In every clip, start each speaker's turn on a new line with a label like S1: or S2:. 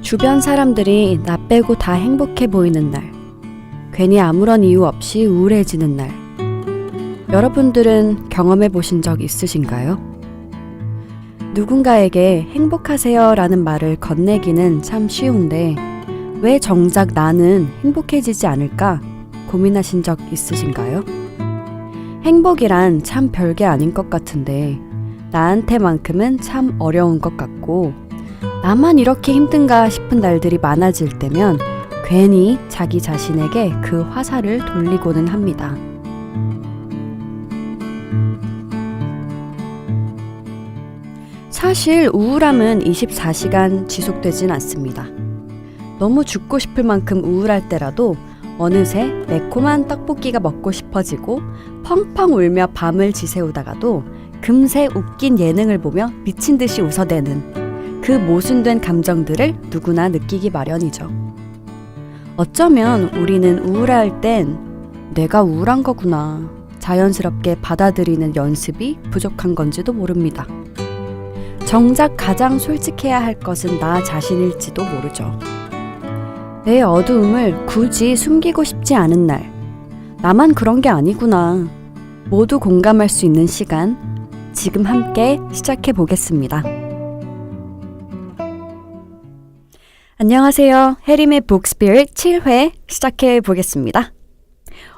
S1: 주변 사람들이 나 빼고 다 행복해 보이는 날, 괜히 아무런 이유 없이 우울해지는 날, 여러분들은 경험해 보신 적 있으신가요? 누군가에게 행복하세요 라는 말을 건네기는 참 쉬운데 왜 정작 나는 행복해지지 않을까 고민하신 적 있으신가요? 행복이란 참 별게 아닌 것 같은데 나한테만큼은 참 어려운 것 같고 나만 이렇게 힘든가 싶은 날들이 많아질 때면 괜히 자기 자신에게 그 화살을 돌리고는 합니다. 사실 우울함은 24시간 지속되진 않습니다. 너무 죽고 싶을 만큼 우울할 때라도 어느새 매콤한 떡볶이가 먹고 싶어지고 펑펑 울며 밤을 지새우다가도 금세 웃긴 예능을 보며 미친 듯이 웃어대는 그 모순된 감정들을 누구나 느끼기 마련이죠. 어쩌면 우리는 우울할 땐 내가 우울한 거구나 자연스럽게 받아들이는 연습이 부족한 건지도 모릅니다. 정작 가장 솔직해야 할 것은 나 자신일지도 모르죠. 내 어두움을 굳이 숨기고 싶지 않은 날, 나만 그런 게 아니구나. 모두 공감할 수 있는 시간, 지금 함께 시작해 보겠습니다. 안녕하세요. 해림의 북스피릿 7회 시작해 보겠습니다.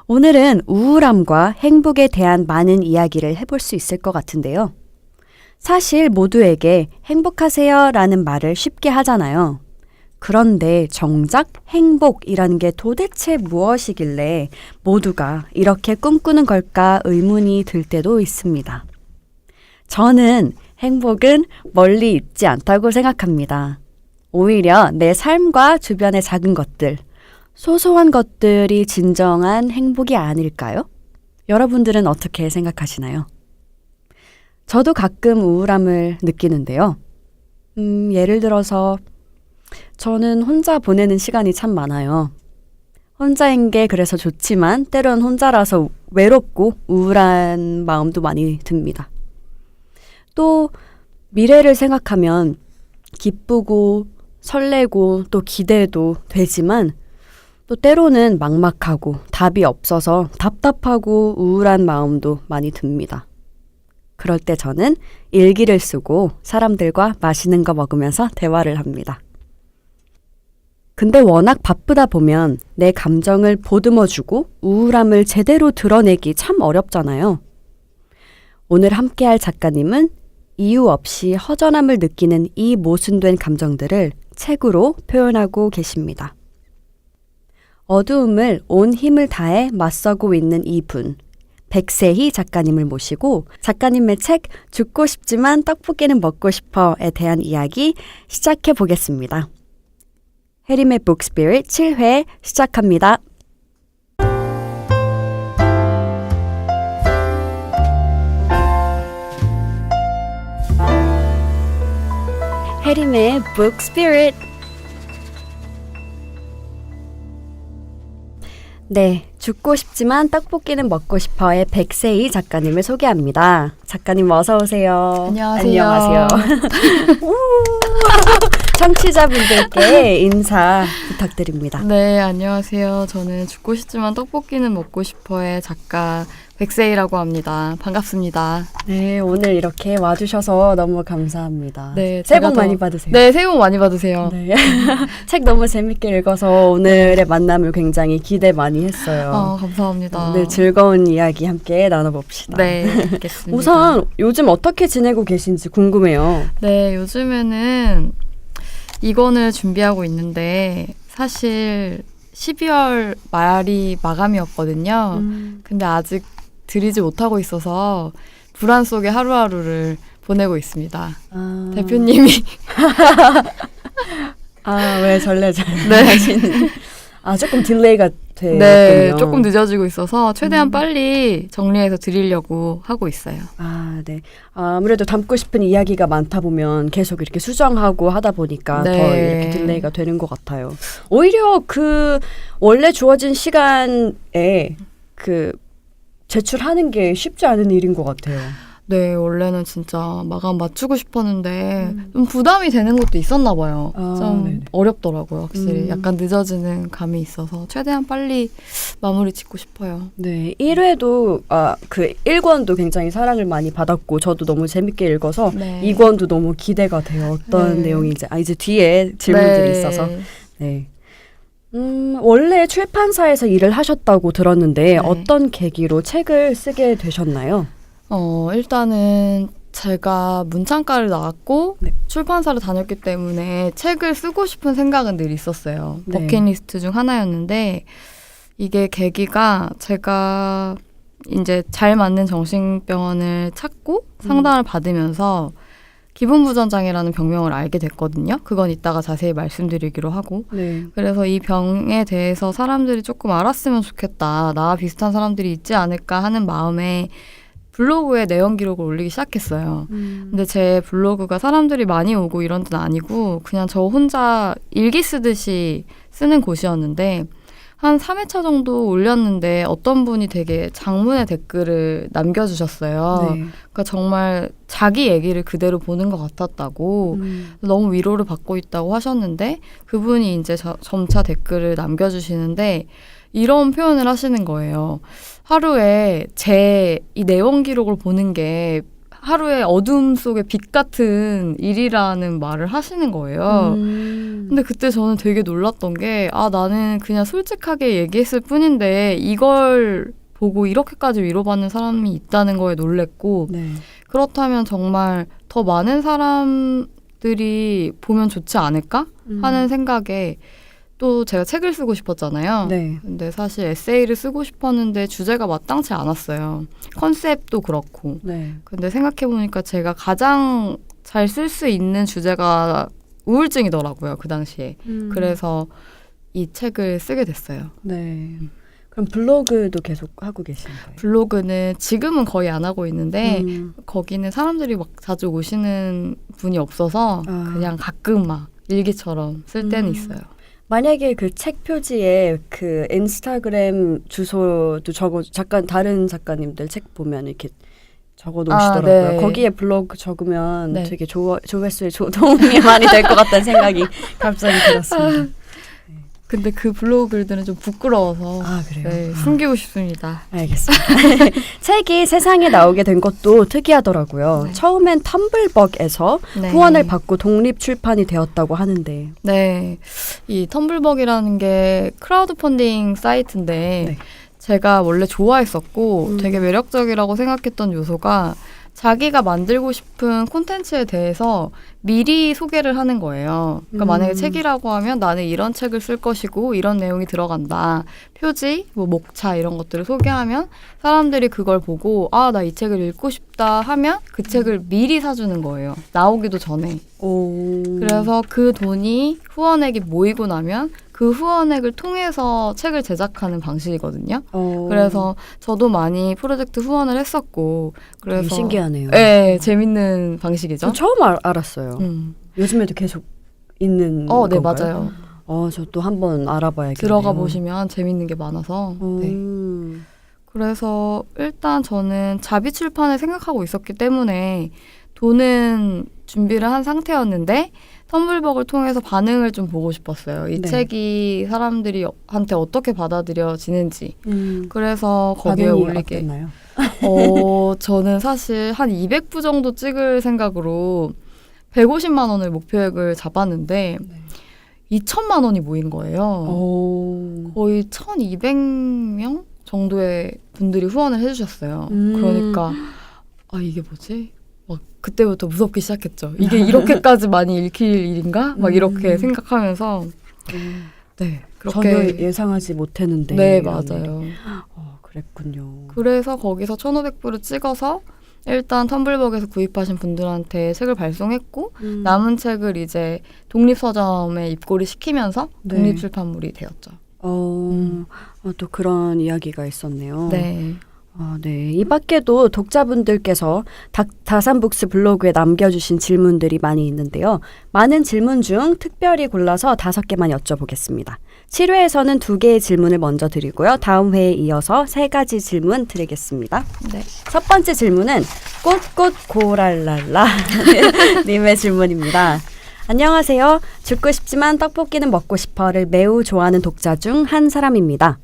S1: 오늘은 우울함과 행복에 대한 많은 이야기를 해볼 수 있을 것 같은데요. 사실 모두에게 행복하세요 라는 말을 쉽게 하잖아요. 그런데 정작 행복이라는 게 도대체 무엇이길래 모두가 이렇게 꿈꾸는 걸까 의문이 들 때도 있습니다. 저는 행복은 멀리 있지 않다고 생각합니다. 오히려 내 삶과 주변의 작은 것들, 소소한 것들이 진정한 행복이 아닐까요? 여러분들은 어떻게 생각하시나요? 저도 가끔 우울함을 느끼는데요. 예를 들어서 저는 혼자 보내는 시간이 참 많아요. 혼자인 게 그래서 좋지만 때론 혼자라서 외롭고 우울한 마음도 많이 듭니다. 또 미래를 생각하면 기쁘고 설레고 또 기대도 되지만 또 때로는 막막하고 답이 없어서 답답하고 우울한 마음도 많이 듭니다. 그럴 때 저는 일기를 쓰고 사람들과 맛있는 거 먹으면서 대화를 합니다. 근데 워낙 바쁘다 보면 내 감정을 보듬어주고 우울함을 제대로 드러내기 참 어렵잖아요. 오늘 함께할 작가님은 이유 없이 허전함을 느끼는 이 모순된 감정들을 책으로 표현하고 계십니다. 어두움을 온 힘을 다해 맞서고 있는 이분, 백세희 작가님을 모시고 작가님의 책 죽고 싶지만 떡볶이는 먹고 싶어에 대한 이야기 시작해 보겠습니다. 해림의 북스피릿 7회 시작합니다. 해림의 북스피릿. 네, 죽고 싶지만 떡볶이는 먹고 싶어의 백세희 작가님을 소개합니다. 작가님 어서 오세요.
S2: 안녕하세요.
S1: 안녕하세요. 청취자분들께 인사 부탁드립니다.
S2: 네, 안녕하세요. 저는 죽고 싶지만 떡볶이는 먹고 싶어의 작가 백세희라고 합니다. 반갑습니다.
S1: 네, 오늘 이렇게 와주셔서 너무 감사합니다.
S2: 네,
S1: 새해 복 많이 받으세요.
S2: 네, 새해 복 많이 받으세요.
S1: 네. 책 너무 재밌게 읽어서 오늘의 만남을 굉장히 기대 많이 했어요.
S2: 감사합니다.
S1: 오늘 즐거운 이야기 함께 나눠봅시다.
S2: 네, 알겠습니다.
S1: 우선 요즘 어떻게 지내고 계신지 궁금해요.
S2: 네, 요즘에는 이권을 준비하고 있는데 사실 12월 말이 마감이었거든요. 근데 아직 드리지 못하고 있어서 불안 속에 하루하루를 보내고 있습니다. 대표님이
S1: 왜 설레죠?
S2: 네.
S1: 조금 딜레이가 되군요.
S2: 네, 조금 늦어지고 있어서 최대한 빨리 정리해서 드리려고 하고 있어요.
S1: 네. 아무래도 담고 싶은 이야기가 많다 보면 계속 이렇게 수정하고 하다 보니까
S2: 네.
S1: 더 이렇게 딜레이가 되는 것 같아요. 오히려 그 원래 주어진 시간에 그 제출하는 게 쉽지 않은 일인 것 같아요.
S2: 네, 원래는 진짜 마감 맞추고 싶었는데 좀 부담이 되는 것도 있었나 봐요. 좀
S1: 네네.
S2: 어렵더라고요, 확실히. 약간 늦어지는 감이 있어서 최대한 빨리 마무리 짓고 싶어요.
S1: 네, 1회도 그 1권도 굉장히 사랑을 많이 받았고 저도 너무 재밌게 읽어서
S2: 네.
S1: 2권도 너무 기대가 돼요. 어떤
S2: 네.
S1: 내용인지. 이제 뒤에 질문들이
S2: 네.
S1: 있어서. 네. 원래 출판사에서 일을 하셨다고 들었는데
S2: 네.
S1: 어떤 계기로 책을 쓰게 되셨나요?
S2: 일단은 제가 문창과를 나왔고
S1: 네.
S2: 출판사를 다녔기 때문에 책을 쓰고 싶은 생각은 늘 있었어요.
S1: 네.
S2: 버킷리스트 중 하나였는데 이게 계기가 제가 이제 잘 맞는 정신병원을 찾고 상담을 받으면서 기분부전장애라는 병명을 알게 됐거든요. 그건 이따가 자세히 말씀드리기로 하고.
S1: 네.
S2: 그래서 이 병에 대해서 사람들이 조금 알았으면 좋겠다. 나와 비슷한 사람들이 있지 않을까 하는 마음에 블로그에 내용 기록을 올리기 시작했어요. 근데 제 블로그가 사람들이 많이 오고 이런 데는 아니고 그냥 저 혼자 일기 쓰듯이 쓰는 곳이었는데 한 3회차 정도 올렸는데 어떤 분이 되게 장문의 댓글을 남겨주셨어요.
S1: 네.
S2: 그러니까 정말 자기 얘기를 그대로 보는 것 같았다고 너무 위로를 받고 있다고 하셨는데 그분이 이제 점차 댓글을 남겨주시는데 이런 표현을 하시는 거예요. 하루에 제 이 내원 기록을 보는 게 하루의 어둠 속의 빛 같은 일이라는 말을 하시는 거예요. 근데 그때 저는 되게 놀랐던 게 나는 그냥 솔직하게 얘기했을 뿐인데 이걸 보고 이렇게까지 위로받는 사람이 있다는 거에 놀랬고
S1: 네.
S2: 그렇다면 정말 더 많은 사람들이 보면 좋지 않을까 하는 생각에 또 제가 책을 쓰고 싶었잖아요.
S1: 네.
S2: 근데 사실 에세이를 쓰고 싶었는데 주제가 마땅치 않았어요. 컨셉도 그렇고.
S1: 네.
S2: 근데 생각해보니까 제가 가장 잘 쓸 수 있는 주제가 우울증이더라고요, 그 당시에. 그래서 이 책을 쓰게 됐어요.
S1: 네. 그럼 블로그도 계속 하고 계신가요?
S2: 블로그는 지금은 거의 안 하고 있는데 거기는 사람들이 막 자주 오시는 분이 없어서 그냥 가끔 막 일기처럼 쓸 때는 있어요.
S1: 만약에 그 책 표지에 그 인스타그램 주소도 다른 작가님들 책 보면 이렇게 적어 놓으시더라고요.
S2: 네.
S1: 거기에 블로그 적으면
S2: 네.
S1: 되게 조회수에 도움이 많이 될 것 같다는 생각이 갑자기 들었습니다.
S2: 근데 그 블로그 글들은 좀 부끄러워서
S1: 그래요?
S2: 네, 숨기고 싶습니다.
S1: 알겠습니다. 책이 세상에 나오게 된 것도 특이하더라고요.
S2: 네.
S1: 처음엔 텀블벅에서
S2: 네.
S1: 후원을 받고 독립 출판이 되었다고 하는데.
S2: 네, 이 텀블벅이라는 게 크라우드 펀딩 사이트인데
S1: 네.
S2: 제가 원래 좋아했었고 되게 매력적이라고 생각했던 요소가 자기가 만들고 싶은 콘텐츠에 대해서 미리 소개를 하는 거예요. 그러니까 만약에 책이라고 하면 나는 이런 책을 쓸 것이고 이런 내용이 들어간다. 표지, 뭐 목차 이런 것들을 소개하면 사람들이 그걸 보고 나 이 책을 읽고 싶다 하면 그 책을 미리 사주는 거예요. 나오기도 전에. 그래서 그 돈이 후원액이 모이고 나면 그 후원액을 통해서 책을 제작하는 방식이거든요. 그래서 저도 많이 프로젝트 후원을 했었고 그래서
S1: 되게 신기하네요.
S2: 네, 재밌는 방식이죠.
S1: 저 처음 알았어요. 요즘에도 계속 있는
S2: 네,
S1: 건가요?
S2: 맞아요.
S1: 저 또 한번 알아봐야겠네요.
S2: 들어가 보시면 재밌는 게 많아서. 네. 그래서 일단 저는 자비 출판을 생각하고 있었기 때문에 돈은 준비를 한 상태였는데 텀블벅을 통해서 반응을 좀 보고 싶었어요. 이
S1: 네.
S2: 책이 사람들이한테 어떻게 받아들여지는지. 그래서 거기에
S1: 반응이
S2: 올리게.
S1: 어땠나요?
S2: 저는 사실 한 200부 정도 찍을 생각으로 150만 원을 목표액을 잡았는데 2천만 원이 모인 거예요. 거의 1,200명 정도의 분들이 후원을 해주셨어요. 그러니까 이게 뭐지? 막 그때부터 무섭기 시작했죠. 이게 이렇게까지 많이 읽힐 일인가? 막 이렇게 생각하면서 네, 그렇게
S1: 전혀 예상하지 못했는데.
S2: 네,
S1: 이런
S2: 맞아요.
S1: 일이. 그랬군요.
S2: 그래서 거기서 1,500부를 찍어서 일단 텀블벅에서 구입하신 분들한테 책을 발송했고 남은 책을 이제 독립서점에 입고를 시키면서
S1: 네.
S2: 독립출판물이 되었죠.
S1: 또 그런 이야기가 있었네요.
S2: 네.
S1: 네. 이 밖에도 독자분들께서 다산북스 블로그에 남겨주신 질문들이 많이 있는데요. 많은 질문 중 특별히 골라서 5개만 여쭤보겠습니다. 7회에서는 2개의 질문을 먼저 드리고요. 다음 회에 이어서 3가지 질문 드리겠습니다.
S2: 네.
S1: 첫 번째 질문은 꽃꽃고랄랄라 님의 질문입니다. 안녕하세요. 죽고 싶지만 떡볶이는 먹고 싶어를 매우 좋아하는 독자 중 한 사람입니다.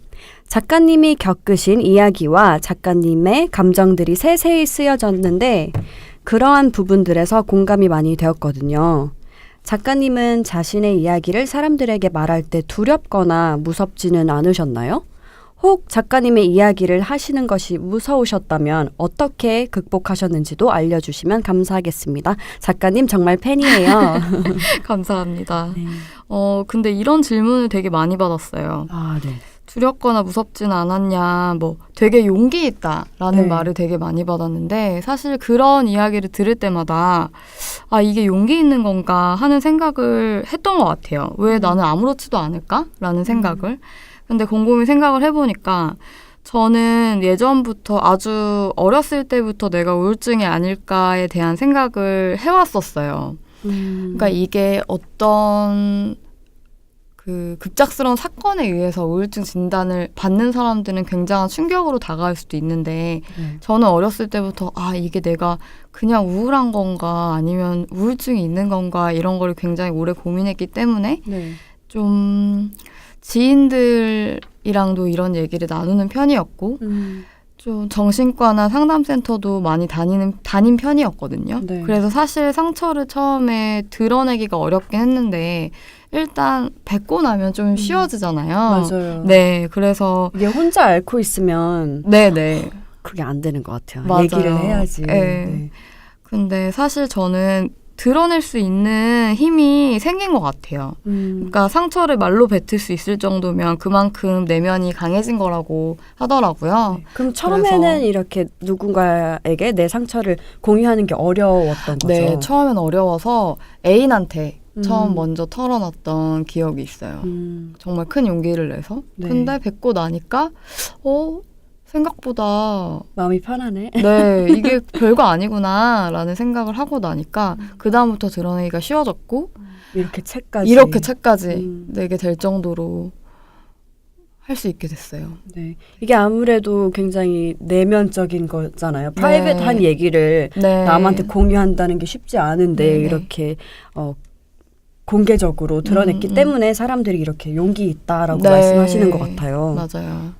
S1: 작가님이 겪으신 이야기와 작가님의 감정들이 세세히 쓰여졌는데 그러한 부분들에서 공감이 많이 되었거든요. 작가님은 자신의 이야기를 사람들에게 말할 때 두렵거나 무섭지는 않으셨나요? 혹 작가님의 이야기를 하시는 것이 무서우셨다면 어떻게 극복하셨는지도 알려주시면 감사하겠습니다. 작가님 정말 팬이에요.
S2: 감사합니다.
S1: 네.
S2: 근데 이런 질문을 되게 많이 받았어요.
S1: 아, 네.
S2: 두렵거나 무섭진 않았냐, 뭐 되게 용기 있다라는
S1: 네.
S2: 말을 되게 많이 받았는데 사실 그런 이야기를 들을 때마다 아 이게 용기 있는 건가 하는 생각을 했던 것 같아요. 왜 나는 아무렇지도 않을까라는 생각을. 근데 곰곰이 생각을 해보니까 저는 예전부터 아주 어렸을 때부터 내가 우울증이 아닐까에 대한 생각을 해왔었어요. 그러니까 이게 어떤 그 급작스러운 사건에 의해서 우울증 진단을 받는 사람들은 굉장한 충격으로 다가올 수도 있는데 저는 어렸을 때부터 아 이게 내가 그냥 우울한 건가 아니면 우울증이 있는 건가 이런 걸 굉장히 오래 고민했기 때문에
S1: 네.
S2: 좀 지인들이랑도 이런 얘기를 나누는 편이었고 좀 정신과나 상담센터도 많이 다닌 편이었거든요.
S1: 네.
S2: 그래서 사실 상처를 처음에 드러내기가 어렵긴 했는데 일단 뱉고 나면 좀 쉬워지잖아요.
S1: 맞아요.
S2: 네, 그래서
S1: 이게 혼자 앓고 있으면
S2: 네네.
S1: 그게 안 되는 것 같아요.
S2: 맞아요.
S1: 얘기를 해야지.
S2: 네.
S1: 네.
S2: 근데 사실 저는 드러낼 수 있는 힘이 생긴 것 같아요. 그러니까 상처를 말로 뱉을 수 있을 정도면 그만큼 내면이 강해진 거라고 하더라고요.
S1: 네. 그럼 처음에는
S2: 그래서
S1: 이렇게 누군가에게 내 상처를 공유하는 게 어려웠던 거죠?
S2: 네, 처음엔 어려워서 애인한테 처음
S1: 음.
S2: 먼저 털어놨던 기억이 있어요. 정말 큰 용기를 내서.
S1: 네.
S2: 근데 뱉고 나니까 생각보다
S1: 마음이 편하네.
S2: 네, 이게 별거 아니구나라는 생각을 하고 나니까 그다음부터 드러내기가 쉬워졌고
S1: 이렇게 책까지.
S2: 내게 될 정도로 할 수 있게 됐어요.
S1: 네. 이게 아무래도 굉장히 내면적인 거잖아요. 프라이빗한 얘기를
S2: 네.
S1: 남한테 공유한다는 게 쉽지 않은데
S2: 네네.
S1: 이렇게 공개적으로 드러냈기 때문에 사람들이 이렇게 용기 있다라고
S2: 네.
S1: 말씀하시는 것 같아요.
S2: 맞아요.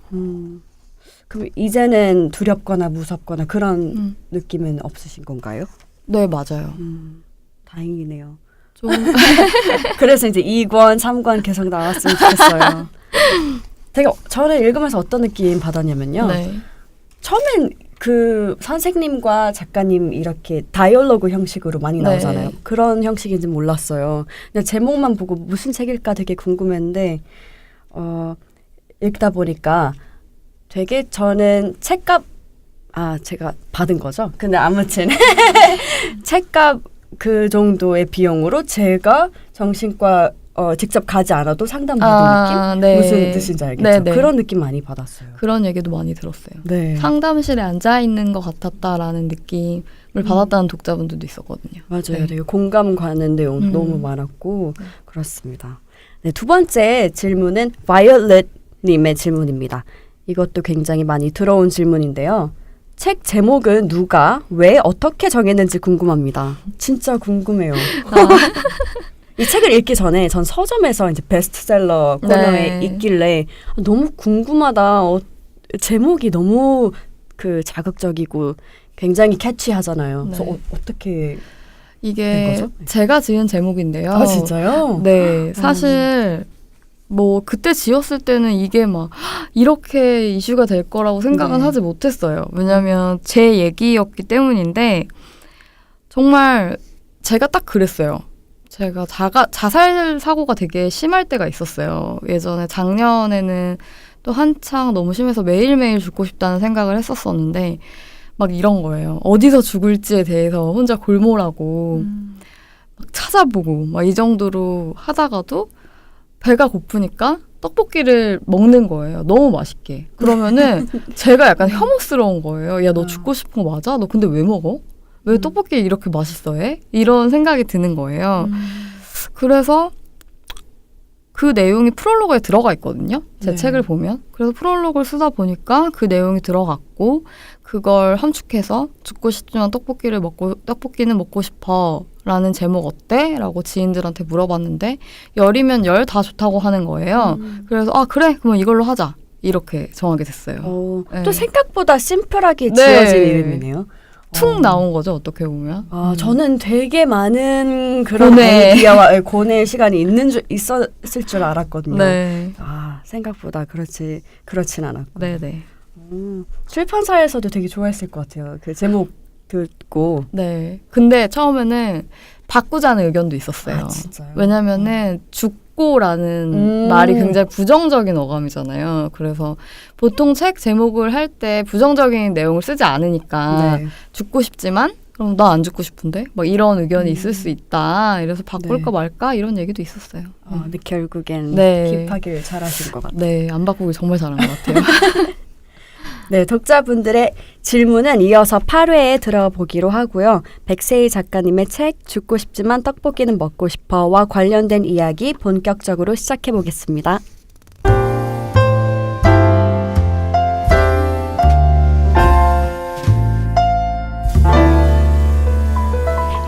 S1: 그럼 이제는 두렵거나 무섭거나 그런 느낌은 없으신 건가요?
S2: 네, 맞아요.
S1: 다행이네요.
S2: 좀
S1: 그래서 이제 2권, 3권 계속 나왔으면 좋겠어요. 되게 저는 읽으면서 어떤 느낌 받았냐면요.
S2: 네.
S1: 처음엔 그 선생님과 작가님 이렇게 다이얼로그 형식으로 많이 나오잖아요.
S2: 네.
S1: 그런 형식인지 몰랐어요. 그냥 제목만 보고 무슨 책일까 되게 궁금했는데 읽다 보니까 되게 저는 책값 제가 받은 거죠. 근데 아무튼 책값 그 정도의 비용으로 제가 정신과 직접 가지 않아도 상담받은 느낌?
S2: 네.
S1: 무슨 뜻인지 알겠죠?
S2: 네네.
S1: 그런 느낌 많이 받았어요.
S2: 그런 얘기도 많이 들었어요.
S1: 네.
S2: 상담실에 앉아 있는 것 같았다라는 느낌을 받았다는 독자분들도 있었거든요.
S1: 맞아요.
S2: 네.
S1: 되게 공감 가는 내용 너무 많았고 그렇습니다. 네, 두 번째 질문은 바이올렛님의 질문입니다. 이것도 굉장히 많이 들어온 질문인데요. 책 제목은 누가, 왜, 어떻게 정했는지 궁금합니다. 진짜 궁금해요. 이 책을 읽기 전에 전 서점에서 이제 베스트셀러 코너에
S2: 네.
S1: 있길래 너무 궁금하다. 제목이 너무 그 자극적이고 굉장히 캐치하잖아요.
S2: 네.
S1: 그래서 어떻게 된
S2: 이게
S1: 거죠?
S2: 제가 지은 제목인데요.
S1: 아 진짜요?
S2: 네, 사실 뭐 그때 지었을 때는 이게 막 이렇게 이슈가 될 거라고 생각은
S1: 네.
S2: 하지 못했어요. 왜냐하면 제 얘기였기 때문인데 정말 제가 딱 그랬어요. 제가 자살 사고가 되게 심할 때가 있었어요. 예전에 작년에는 또 한창 너무 심해서 매일매일 죽고 싶다는 생각을 했었었는데 막 이런 거예요. 어디서 죽을지에 대해서 혼자 골몰하고 막 찾아보고 막 이 정도로 하다가도 배가 고프니까 떡볶이를 먹는 거예요. 너무 맛있게. 그러면은 제가 약간 혐오스러운 거예요. 야, 너 죽고 싶은 거 맞아? 너 근데 왜 먹어? 왜 떡볶이 이렇게 맛있어 해? 이런 생각이 드는 거예요. 그래서 그 내용이 프롤로그에 들어가 있거든요. 제
S1: 네.
S2: 책을 보면. 그래서 프롤로그를 쓰다 보니까 그 내용이 들어갔고 그걸 함축해서 죽고 싶지만 떡볶이는 먹고 싶어 라는 제목 어때? 라고 지인들한테 물어봤는데 열이면 열 다 좋다고 하는 거예요. 그래서 그래 그러면 이걸로 하자. 이렇게 정하게 됐어요. 네.
S1: 또 생각보다 심플하게
S2: 네.
S1: 지어진 이름이네요.
S2: 툭 나온 거죠. 어떻게 보면.
S1: 저는 되게 많은 그런
S2: 고뇌.
S1: 아이디어와 고뇌의 시간이 있었을 줄 알았거든요.
S2: 네.
S1: 생각보다 그렇진 않았고.
S2: 네네.
S1: 출판사에서도 되게 좋아했을 것 같아요. 그 제목 듣고.
S2: 네. 근데 처음에는 바꾸자는 의견도 있었어요.
S1: 진짜요?
S2: 왜냐면은 죽고라는 말이 굉장히 부정적인 어감이잖아요. 그래서 보통 책 제목을 할 때 부정적인 내용을 쓰지 않으니까
S1: 네.
S2: 죽고 싶지만 그럼 나 안 죽고 싶은데 막 이런 의견이 있을 수 있다. 이래서 바꿀까 말까 이런 얘기도 있었어요.
S1: 근데 결국엔
S2: 네.
S1: 킵하길 잘하신 것 같아요.
S2: 네, 안 바꾸길 정말 잘한 것 같아요.
S1: 네, 독자분들의 질문은 이어서 8회에 들어보기로 하고요. 백세희 작가님의 책 죽고 싶지만 떡볶이는 먹고 싶어와 관련된 이야기 본격적으로 시작해 보겠습니다.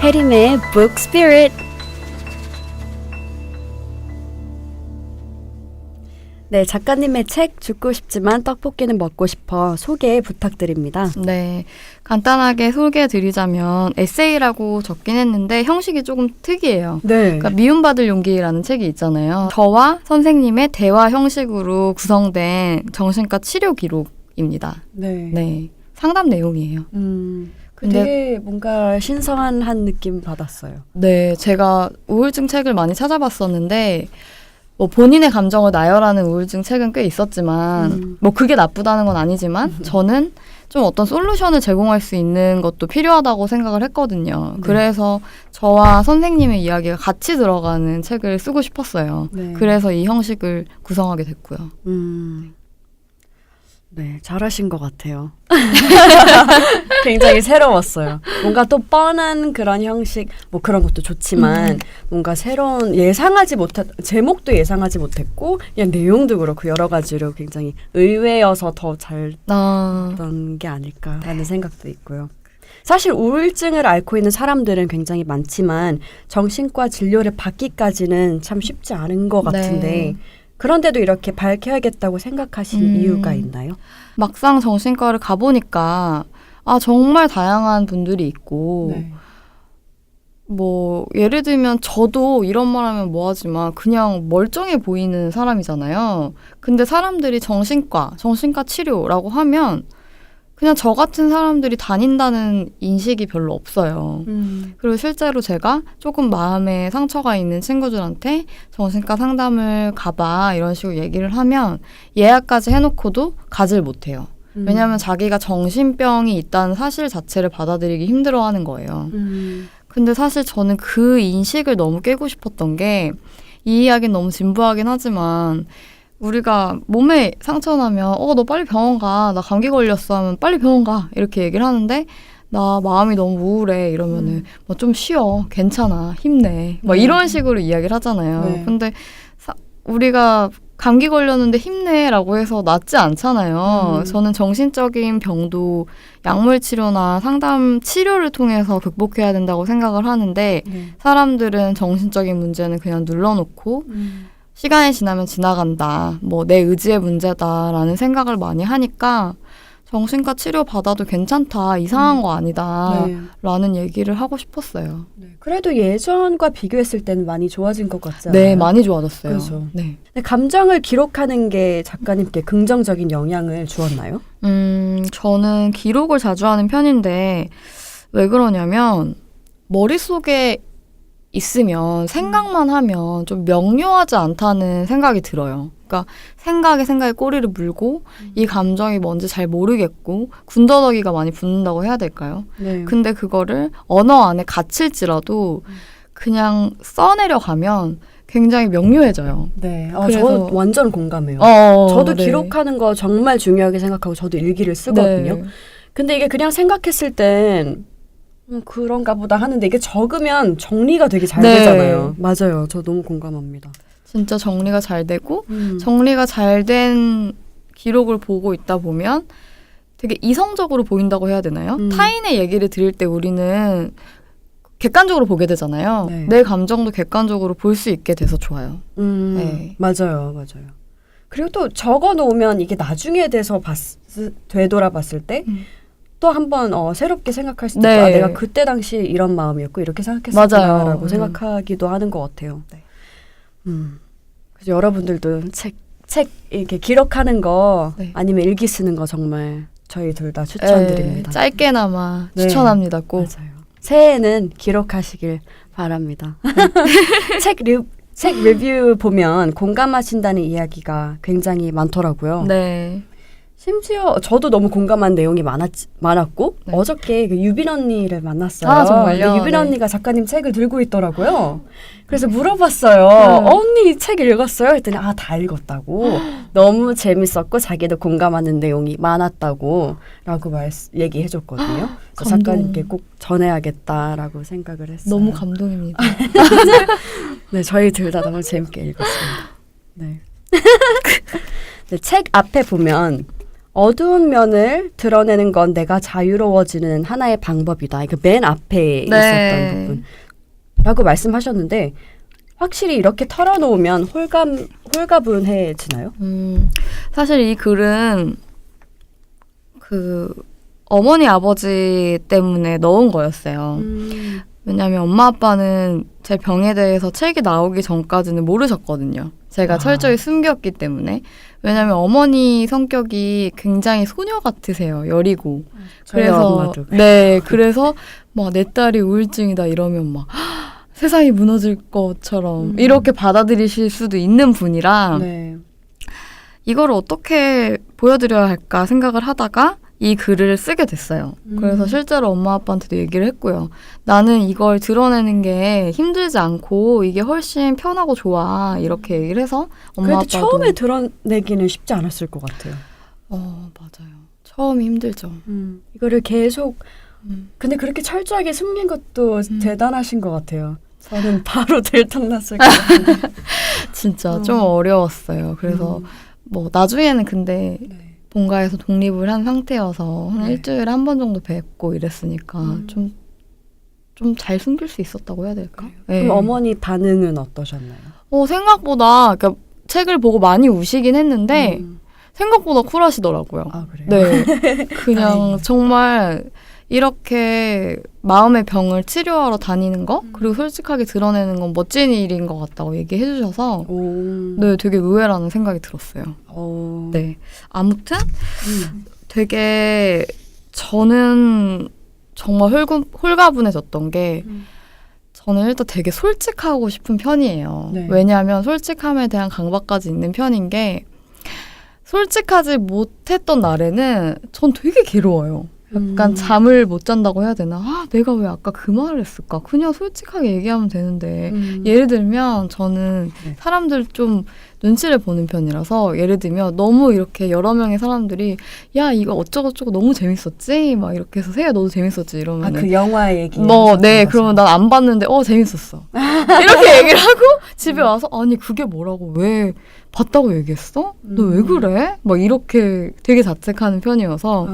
S1: 해림의 Book Spirit. 네, 작가님의 책 죽고 싶지만 떡볶이는 먹고 싶어 소개 부탁드립니다.
S2: 네, 간단하게 소개해드리자면 에세이라고 적긴 했는데 형식이 조금 특이해요.
S1: 네.
S2: 그러니까 미움받을 용기라는 책이 있잖아요. 저와 선생님의 대화 형식으로 구성된 정신과 치료 기록입니다.
S1: 네.
S2: 네, 상담 내용이에요. 근데
S1: 되게 뭔가 신선한 느낌 받았어요.
S2: 네, 제가 우울증 책을 많이 찾아봤었는데 뭐 본인의 감정을 나열하는 우울증 책은 꽤 있었지만 뭐 그게 나쁘다는 건 아니지만 저는 좀 어떤 솔루션을 제공할 수 있는 것도 필요하다고 생각을 했거든요.
S1: 네.
S2: 그래서 저와 선생님의 이야기가 같이 들어가는 책을 쓰고 싶었어요.
S1: 네.
S2: 그래서 이 형식을 구성하게 됐고요.
S1: 네, 잘하신 것 같아요. 굉장히 새로웠어요. 뭔가 또 뻔한 그런 형식, 뭐 그런 것도 좋지만 뭔가 새로운 제목도 예상하지 못했고 그냥 내용도 그렇고 여러 가지로 굉장히 의외여서 더 잘 됐던 게 아닐까라는 생각도 있고요. 사실 우울증을 앓고 있는 사람들은 굉장히 많지만 정신과 진료를 받기까지는 참 쉽지 않은 것 같은데
S2: 네.
S1: 그런데도 이렇게 밝혀야겠다고 생각하신 이유가 있나요?
S2: 막상 정신과를 가보니까 정말 다양한 분들이 있고
S1: 네.
S2: 뭐 예를 들면 저도 이런 말하면 뭐하지만 그냥 멀쩡해 보이는 사람이잖아요. 근데 사람들이 정신과 치료라고 하면 그냥 저 같은 사람들이 다닌다는 인식이 별로 없어요. 그리고 실제로 제가 조금 마음에 상처가 있는 친구들한테 정신과 상담을 가봐 이런 식으로 얘기를 하면 예약까지 해놓고도 가질 못해요. 왜냐하면 자기가 정신병이 있다는 사실 자체를 받아들이기 힘들어하는 거예요. 근데 사실 저는 그 인식을 너무 깨고 싶었던 게 이 이야기는 너무 진부하긴 하지만 우리가 몸에 상처 나면 너 빨리 병원 가. 나 감기 걸렸어 하면 빨리 병원 가. 이렇게 얘기를 하는데 나 마음이 너무 우울해. 이러면은 뭐 좀 쉬어. 괜찮아. 힘내. 막 이런 식으로 이야기를 하잖아요.
S1: 네.
S2: 근데 우리가 감기 걸렸는데 힘내라고 해서 낫지 않잖아요. 저는 정신적인 병도 약물 치료나 상담 치료를 통해서 극복해야 된다고 생각을 하는데 사람들은 정신적인 문제는 그냥 눌러놓고 시간이 지나면 지나간다. 뭐 내 의지의 문제다라는 생각을 많이 하니까 정신과 치료 받아도 괜찮다. 이상한 거 아니다. 라는 얘기를 하고 싶었어요.
S1: 네. 그래도 예전과 비교했을 때는 많이 좋아진 것 같지 않아요?
S2: 네, 많이 좋아졌어요.
S1: 그렇죠.
S2: 네.
S1: 감정을 기록하는 게 작가님께 긍정적인 영향을 주었나요?
S2: 저는 기록을 자주 하는 편인데 왜 그러냐면 머릿속에 있으면 생각만 하면 좀 명료하지 않다는 생각이 들어요. 그러니까 생각에 꼬리를 물고 이 감정이 뭔지 잘 모르겠고 군더더기가 많이 붙는다고 해야 될까요?
S1: 네.
S2: 근데 그거를 언어 안에 갇힐지라도 그냥 써내려 가면 굉장히 명료해져요.
S1: 네.
S2: 그래서
S1: 저 완전 공감해요. 저도
S2: 네.
S1: 기록하는 거 정말 중요하게 생각하고 저도 일기를 쓰거든요.
S2: 네.
S1: 근데 이게 그냥 생각했을 땐 그런가 보다 하는데 이게 적으면 정리가 되게 잘
S2: 네.
S1: 되잖아요. 맞아요. 저 너무 공감합니다.
S2: 진짜 정리가 잘 되고
S1: 음.
S2: 정리가 잘 된 기록을 보고 있다 보면 되게 이성적으로 보인다고 해야 되나요? 타인의 얘기를 들을 때 우리는 객관적으로 보게 되잖아요.
S1: 네.
S2: 내 감정도 객관적으로 볼 수 있게 돼서 좋아요. 네.
S1: 맞아요. 그리고 또 적어 놓으면 이게 나중에 돼서 되돌아봤을 때 또 한번 새롭게 생각할 수도
S2: 네.
S1: 있고, 아, 내가 그때 당시 이런 마음이었고 이렇게 생각했었구나라고 생각하기도 하는 것 같아요.
S2: 네.
S1: 그래서 여러분들도 책 이렇게 기록하는 거
S2: 네.
S1: 아니면 일기 쓰는 거 정말 저희 둘 다 추천드립니다.
S2: 짧게나마
S1: 네.
S2: 추천합니다. 꼭.
S1: 맞아요. 새해에는 기록하시길 바랍니다. 책 리뷰 보면 공감하신다는 이야기가 굉장히 많더라고요.
S2: 네.
S1: 심지어 저도 너무 공감한 내용이 많았고
S2: 네.
S1: 어저께 그 유빈 언니를 만났어요.
S2: 아, 정말요?
S1: 근데 유빈
S2: 네.
S1: 언니가 작가님 책을 들고 있더라고요. 그래서 물어봤어요. 언니 이 책 읽었어요? 했더니 다 읽었다고. 너무 재밌었고 자기도 공감하는 내용이 많았다고 라고 얘기해줬거든요. 그래서
S2: 감동.
S1: 작가님께 꼭 전해야겠다라고 생각을 했어요.
S2: 너무 감동입니다.
S1: 네, 저희 둘 다 너무 재밌게 읽었습니다. 네. 네, 책 앞에 보면 어두운 면을 드러내는 건 내가 자유로워지는 하나의 방법이다. 이거 맨 앞에 있었던 부분. 라고 말씀하셨는데 확실히 이렇게 털어놓으면 홀가분해지나요?
S2: 사실 이 글은 그 어머니 아버지 때문에 넣은 거였어요. 왜냐하면 엄마 아빠는 제 병에 대해서 책이 나오기 전까지는 모르셨거든요. 제가 철저히 숨겼기 때문에. 왜냐하면 어머니 성격이 굉장히 소녀 같으세요. 여리고. 그래서
S1: 엄마도.
S2: 네, 그래서 막 내 딸이 우울증이다 이러면 막 세상이 무너질 것처럼 이렇게 받아들이실 수도 있는 분이라
S1: 네.
S2: 이걸 어떻게 보여드려야 할까 생각을 하다가 이 글을 쓰게 됐어요. 그래서 실제로 엄마 아빠한테도 얘기를 했고요. 나는 이걸 드러내는 게 힘들지 않고 이게 훨씬 편하고 좋아. 이렇게 얘기를 해서 엄마
S1: 그래도
S2: 아빠도
S1: 처음에 드러내기는 쉽지 않았을 것 같아요.
S2: 맞아요. 처음이 힘들죠.
S1: 이거를 계속 근데 그렇게 철저하게 숨긴 것도 대단하신 것 같아요. 저는 바로 들통났을 것 같은데.
S2: 진짜 좀 어려웠어요. 그래서 뭐 나중에는 근데
S1: 네.
S2: 본가에서 독립을 한 상태여서 한
S1: 네.
S2: 일주일에 한 번 정도 뵙고 이랬으니까 좀 잘 숨길 수 있었다고 해야 될까? 네.
S1: 그럼 어머니 반응은 어떠셨나요?
S2: 생각보다 그러니까 책을 보고 많이 우시긴 했는데 생각보다 쿨하시더라고요.
S1: 아, 그래요?
S2: 네. 그냥 정말 이렇게 마음의 병을 치료하러 다니는 거 그리고 솔직하게 드러내는 건 멋진 일인 것 같다고 얘기해 주셔서 네, 되게 의외라는 생각이 들었어요. 네. 아무튼 되게 저는 정말 홀가분해졌던 게 저는 일단 되게 솔직하고 싶은 편이에요.
S1: 네.
S2: 왜냐하면 솔직함에 대한 강박까지 있는 편인 게 솔직하지 못했던 날에는 전 되게 괴로워요. 약간 잠을 못 잔다고 해야 되나? 내가 왜 아까 그 말을 했을까? 그냥 솔직하게 얘기하면 되는데 예를 들면 저는
S1: 네.
S2: 사람들 좀 눈치를 보는 편이라서 예를 들면 너무 이렇게 여러 명의 사람들이 야 이거 어쩌고저쩌고 너무 재밌었지? 막 이렇게 해서 세야 너도 재밌었지 이러면
S1: 그 영화 얘기.
S2: 네 그러면 난 안 봤는데 재밌었어 이렇게 얘기를 하고 집에 와서 아니 그게 뭐라고 왜 봤다고 얘기했어? 너 왜 그래? 막 이렇게 되게 자책하는 편이어서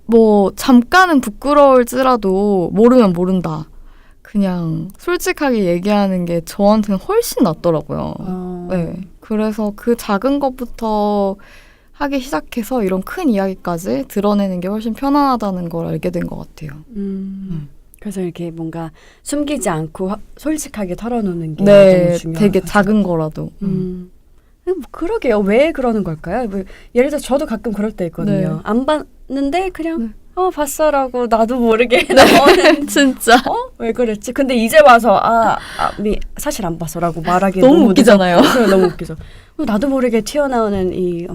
S2: 뭐 잠깐은 부끄러울지라도 모르면 모른다. 그냥 솔직하게 얘기하는 게 저한테는 훨씬 낫더라고요. 네. 그래서 그 작은 것부터 하기 시작해서 이런 큰 이야기까지 드러내는 게 훨씬 편안하다는 걸 알게 된 것 같아요.
S1: 그래서 이렇게 뭔가 숨기지 않고 솔직하게 털어놓는 게
S2: 네,
S1: 너무 중요하다.
S2: 되게 작은 거라도.
S1: 뭐 그러게요. 왜 그러는 걸까요? 뭐 예를 들어 저도 가끔 그럴 때 있거든요.
S2: 네.
S1: 안 봤는데 그냥
S2: 네.
S1: 봤어라고 나도 모르게 나오는
S2: 진짜.
S1: 왜 그랬지? 근데 이제 와서 사실 안 봤어라고 말하기
S2: 너무 웃기잖아요.
S1: 너무 웃기죠. 나도 모르게 튀어나오는 이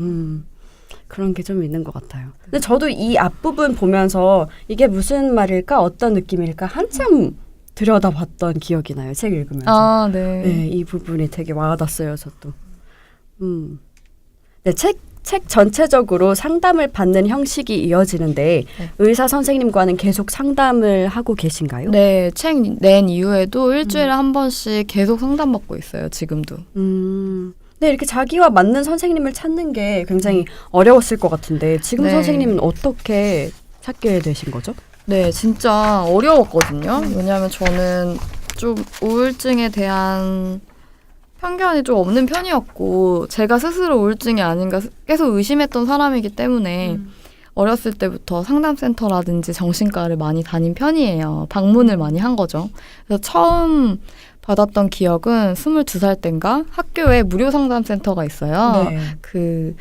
S1: 그런 게 좀 있는 것 같아요. 근데 저도 이 앞부분 보면서 이게 무슨 말일까, 어떤 느낌일까 한참 들여다봤던 기억이 나요. 책 읽으면서.
S2: 네.
S1: 네, 이 부분이 되게 와닿았어요. 저도. 네, 책 책 전체적으로 상담을 받는 형식이 이어지는데
S2: 네.
S1: 의사 선생님과는 계속 상담을 하고 계신가요?
S2: 네, 책 낸 이후에도 일주일에 한 번씩 계속 상담받고 있어요. 지금도.
S1: 네, 이렇게 자기와 맞는 선생님을 찾는 게 굉장히 어려웠을 것 같은데 지금
S2: 네.
S1: 선생님은 어떻게 찾게 되신 거죠?
S2: 네, 진짜 어려웠거든요. 왜냐하면 저는 좀 우울증에 대한 편견이 좀 없는 편이었고 제가 스스로 우울증이 아닌가 계속 의심했던 사람이기 때문에 어렸을 때부터 상담센터라든지 정신과를 많이 다닌 편이에요. 방문을 많이 한 거죠. 그래서 처음 받았던 기억은 22살 땐가 학교에 무료 상담센터가 있어요.
S1: 네.
S2: 그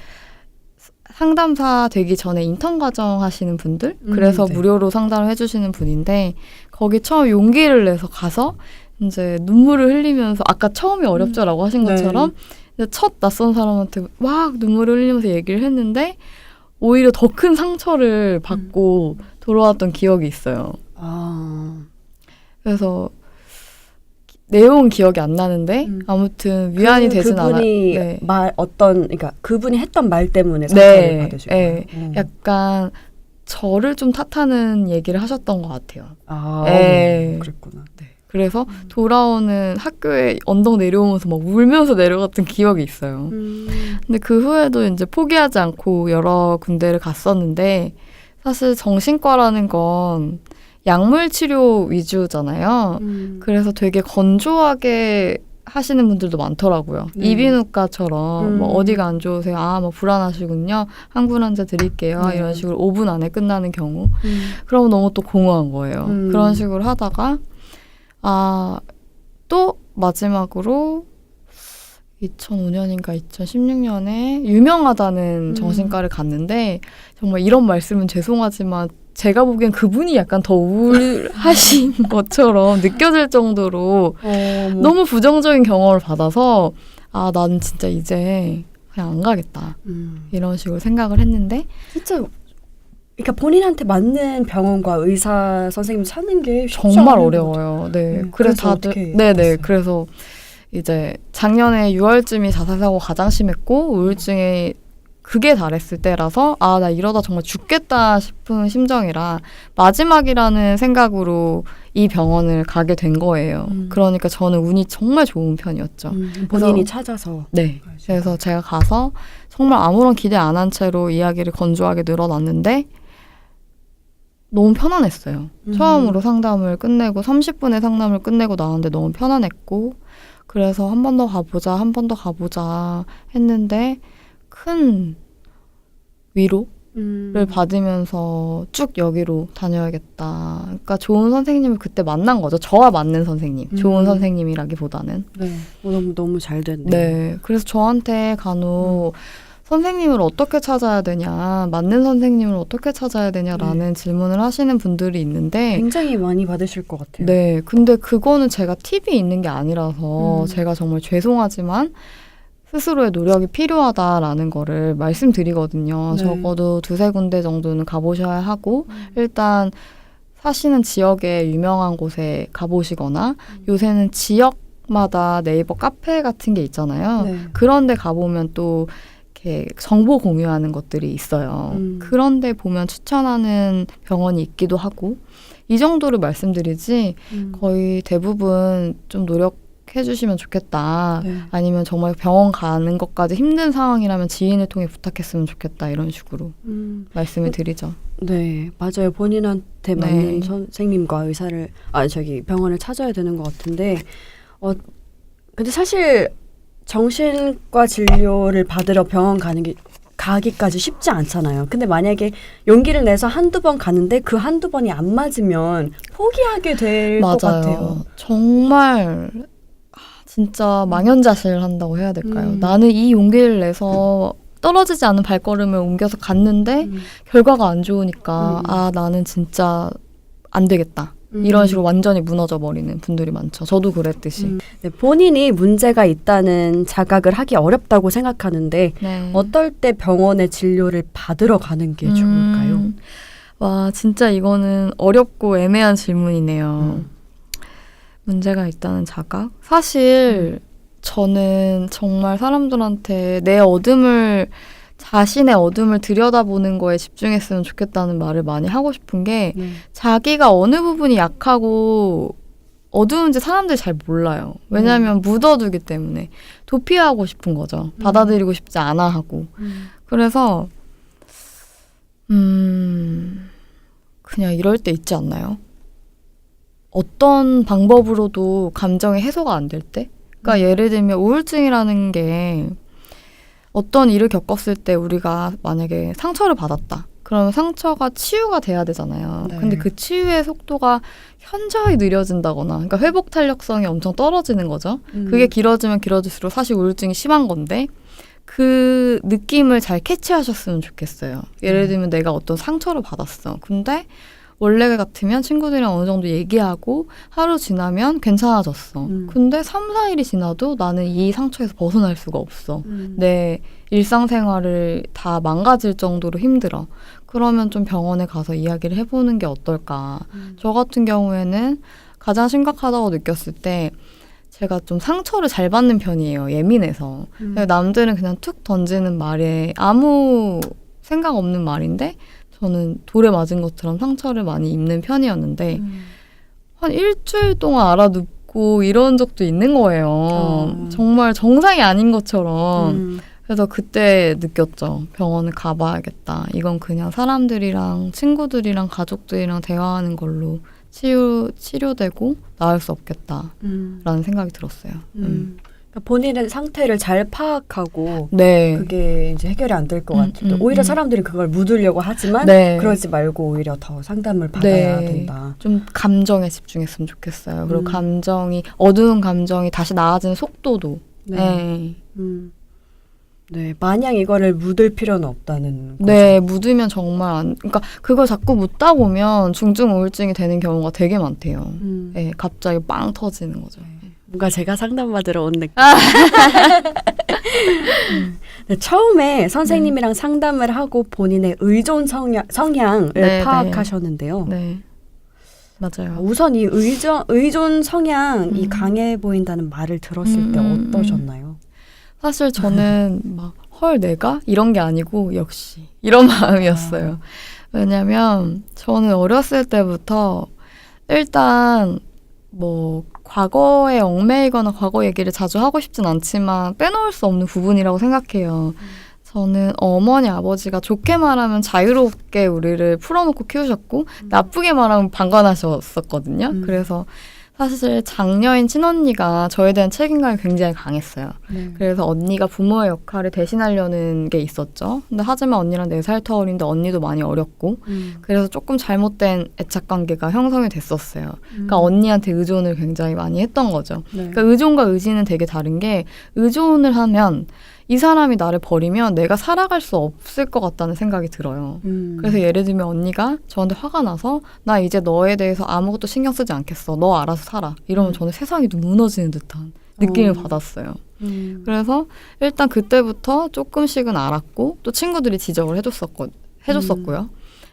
S2: 상담사 되기 전에 인턴 과정 하시는 분들 그래서
S1: 네.
S2: 무료로 상담을 해주시는 분인데 거기 처음 용기를 내서 가서 이제 눈물을 흘리면서 아까 처음이 어렵죠라고 하신
S1: 네.
S2: 것처럼 이제 첫 낯선 사람한테 막 눈물을 흘리면서 얘기를 했는데 오히려 더 큰 상처를 받고 돌아왔던 기억이 있어요.
S1: 아,
S2: 그래서 내용은 기억이 안 나는데 아무튼 위안이 되진 않아요.
S1: 그분이
S2: 네.
S1: 그러니까 그분이 했던 말 때문에 상처를 받으신 거예요.
S2: 약간 저를 좀 탓하는 얘기를 하셨던 것 같아요.
S1: 아,
S2: 네.
S1: 그랬구나.
S2: 그래서 돌아오는 학교에 언덕 내려오면서 막 울면서 내려갔던 기억이 있어요. 근데 그 후에도 이제 포기하지 않고 여러 군데를 갔었는데 사실 정신과라는 건 약물 치료 위주잖아요. 그래서 되게 건조하게 하시는 분들도 많더라고요.
S1: 네.
S2: 이비인후과처럼 뭐 어디가 안 좋으세요? 아, 뭐 불안하시군요. 항균 환자 드릴게요.
S1: 네.
S2: 이런 식으로 5분 안에 끝나는 경우. 그러면 너무 또 공허한 거예요. 그런 식으로 하다가 또 마지막으로 2005년인가 2016년에 유명하다는 정신과를 갔는데 정말 이런 말씀은 죄송하지만 제가 보기엔 그분이 약간 더 우울하신 것처럼 느껴질 정도로 너무 부정적인 경험을 받아서 나는 진짜 이제 그냥 안 가겠다. 이런 식으로 생각을 했는데
S1: 진짜 그러니까 본인한테 맞는 병원과 의사 선생님 찾는 게 쉽지
S2: 정말
S1: 않은
S2: 어려워요. 네.
S1: 것 같아요.
S2: 그래서 다들
S1: 어떻게
S2: 네네.
S1: 됐어요?
S2: 그래서 이제 작년에 6월쯤이 자살사고 가장 심했고 우울증에 극에 달했을 때라서 나 이러다 정말 죽겠다 싶은 심정이라 마지막이라는 생각으로 이 병원을 가게 된 거예요. 그러니까 저는 운이 정말 좋은 편이었죠.
S1: 본인이 찾아서.
S2: 네. 그래서 제가 가서 정말 아무런 기대 안 한 채로 이야기를 건조하게 늘어놨는데 너무 편안했어요. 처음으로 상담을 끝내고 30분의 상담을 끝내고 나왔는데 너무 편안했고 그래서 한 번 더 가보자 했는데 큰 위로를 받으면서 쭉 여기로 다녀야겠다. 그러니까 좋은 선생님을 그때 만난 거죠. 저와 맞는 선생님. 좋은 선생님이라기보다는.
S1: 네. 너무 잘 됐네요.
S2: 네. 그래서 저한테 간혹 선생님을 어떻게 찾아야 되냐, 맞는 선생님을 어떻게 찾아야 되냐라는 질문을 하시는 분들이 있는데
S1: 굉장히 많이 받으실 것 같아요.
S2: 네. 근데 그거는 제가 팁이 있는 게 아니라서 제가 정말 죄송하지만 스스로의 노력이 필요하다라는 거를 말씀드리거든요.
S1: 네.
S2: 적어도 2-3군데 정도는 가보셔야 하고 일단 사시는 지역의 유명한 곳에 가보시거나 요새는 지역마다 네이버 카페 같은 게 있잖아요.
S1: 네.
S2: 그런 데 가보면 또 이렇게 정보 공유하는 것들이 있어요. 그런 데 보면 추천하는 병원이 있기도 하고 이 정도를 말씀드리지 거의 대부분 좀 노력해 주시면 좋겠다.
S1: 네.
S2: 아니면 정말 병원 가는 것까지 힘든 상황이라면 지인을 통해 부탁했으면 좋겠다. 이런 식으로 말씀을 드리죠.
S1: 네, 맞아요. 본인한테 맞는 선생님과 병원을 찾아야 되는 것 같은데, 근데 사실 정신과 진료를 받으러 병원 가기까지 쉽지 않잖아요. 근데 만약에 용기를 내서 한두 번 가는데 그 한두 번이 안 맞으면 포기하게 될 것 같아요.
S2: 정말 진짜 망연자실한다고 해야 될까요? 나는 이 용기를 내서 떨어지지 않은 발걸음을 옮겨서 갔는데 결과가 안 좋으니까 나는 진짜 안 되겠다. 이런 식으로 완전히 무너져 버리는 분들이 많죠. 저도 그랬듯이.
S1: 네, 본인이 문제가 있다는 자각을 하기 어렵다고 생각하는데 어떨 때 병원의 진료를 받으러 가는 게 좋을까요?
S2: 와, 진짜 이거는 어렵고 애매한 질문이네요. 문제가 있다는 자각? 사실 저는 정말 사람들한테 내 어둠을 자신의 어둠을 들여다보는 거에 집중했으면 좋겠다는 말을 많이 하고 싶은 게
S1: 네.
S2: 자기가 어느 부분이 약하고 어두운지 사람들이 잘 몰라요. 왜냐하면 묻어두기 때문에 도피하고 싶은 거죠. 받아들이고 싶지 않아 하고. 그래서 그냥 이럴 때 있지 않나요? 어떤 방법으로도 감정이 해소가 안 될 때? 그러니까 예를 들면 우울증이라는 게 어떤 일을 겪었을 때 우리가 만약에 상처를 받았다. 그러면 상처가 치유가 돼야 되잖아요.
S1: 네.
S2: 근데 그 치유의 속도가 현저히 느려진다거나 그러니까 회복 탄력성이 엄청 떨어지는 거죠. 그게 길어지면 길어질수록 사실 우울증이 심한 건데 그 느낌을 잘 캐치하셨으면 좋겠어요. 예를 들면 내가 어떤 상처를 받았어. 근데 원래 같으면 친구들이랑 어느 정도 얘기하고 하루 지나면 괜찮아졌어. 근데 3, 4일이 지나도 나는 이 상처에서 벗어날 수가 없어. 내 일상생활을 다 망가질 정도로 힘들어. 그러면 좀 병원에 가서 이야기를 해보는 게 어떨까. 저 같은 경우에는 가장 심각하다고 느꼈을 때 제가 좀 상처를 잘 받는 편이에요. 예민해서. 남들은 그냥 툭 던지는 말에 아무 생각 없는 말인데 저는 돌에 맞은 것처럼 상처를 많이 입는 편이었는데 한 일주일 동안 알아눕고 이런 적도 있는 거예요. 정말 정상이 아닌 것처럼. 그래서 그때 느꼈죠. 병원을 가봐야겠다. 이건 그냥 사람들이랑 친구들이랑 가족들이랑 대화하는 걸로 치료되고 나을 수 없겠다라는 생각이 들었어요.
S1: 그러니까 본인의 상태를 잘 파악하고
S2: 네.
S1: 그게 이제 해결이 안 될 것 같아요. 오히려 사람들이 그걸 묻으려고 하지만
S2: 네.
S1: 그러지 말고 오히려 더 상담을 받아야 된다.
S2: 좀 감정에 집중했으면 좋겠어요. 그리고 어두운 감정이 다시 나아지는 속도도.
S1: 네. 네, 마냥 이거를 묻을 필요는 없다는 거죠.
S2: 네, 묻으면 정말 그러니까 그걸 자꾸 묻다 보면 중증 우울증이 되는 경우가 되게 많대요. 네, 갑자기 빵 터지는 거죠.
S1: 뭔가 제가 상담받으러 온 느낌. 네, 처음에 선생님이랑 상담을 하고 본인의 의존 성향을
S2: 네,
S1: 파악하셨는데요.
S2: 네, 맞아요.
S1: 우선 이 의존 성향이 강해 보인다는 말을 들었을 때 어떠셨나요?
S2: 사실 저는 막 헐 내가? 이런 게 아니고 역시 이런 마음이었어요. 왜냐면 저는 어렸을 때부터 일단 뭐 과거에 얽매이거나 과거 얘기를 자주 하고 싶진 않지만 빼놓을 수 없는 부분이라고 생각해요. 저는 어머니 아버지가 좋게 말하면 자유롭게 우리를 풀어놓고 키우셨고 나쁘게 말하면 방관하셨었거든요. 그래서 사실 장녀인 친언니가 저에 대한 책임감이 굉장히 강했어요. 그래서 언니가 부모의 역할을 대신하려는 게 있었죠. 근데 하지만 언니랑 4살 터울인데 언니도 많이 어렸고 그래서 조금 잘못된 애착관계가 형성이 됐었어요. 그러니까 언니한테 의존을 굉장히 많이 했던 거죠. 그러니까 의존과 의지는 되게 다른 게 의존을 하면 이 사람이 나를 버리면 내가 살아갈 수 없을 것 같다는 생각이 들어요. 그래서 예를 들면 언니가 저한테 화가 나서 나 이제 너에 대해서 아무것도 신경 쓰지 않겠어. 너 알아서 살아. 이러면 저는 세상이 무너지는 듯한 느낌을 받았어요. 그래서 일단 그때부터 조금씩은 알았고 또 친구들이 지적을 해줬었고요.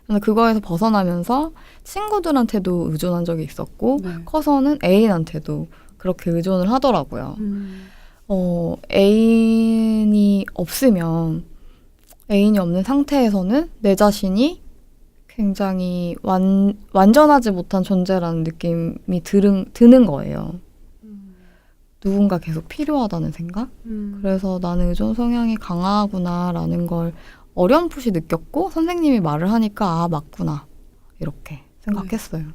S2: 그래서 그거에서 벗어나면서 친구들한테도 의존한 적이 있었고 커서는 애인한테도 그렇게 의존을 하더라고요. 애인이 없는 상태에서는 내 자신이 굉장히 완전하지 못한 존재라는 느낌이 드는 거예요. 누군가 계속 필요하다는 생각? 그래서 나는 의존 성향이 강하구나라는 걸 어렴풋이 느꼈고 선생님이 말을 하니까 아 맞구나 이렇게 생각했어요.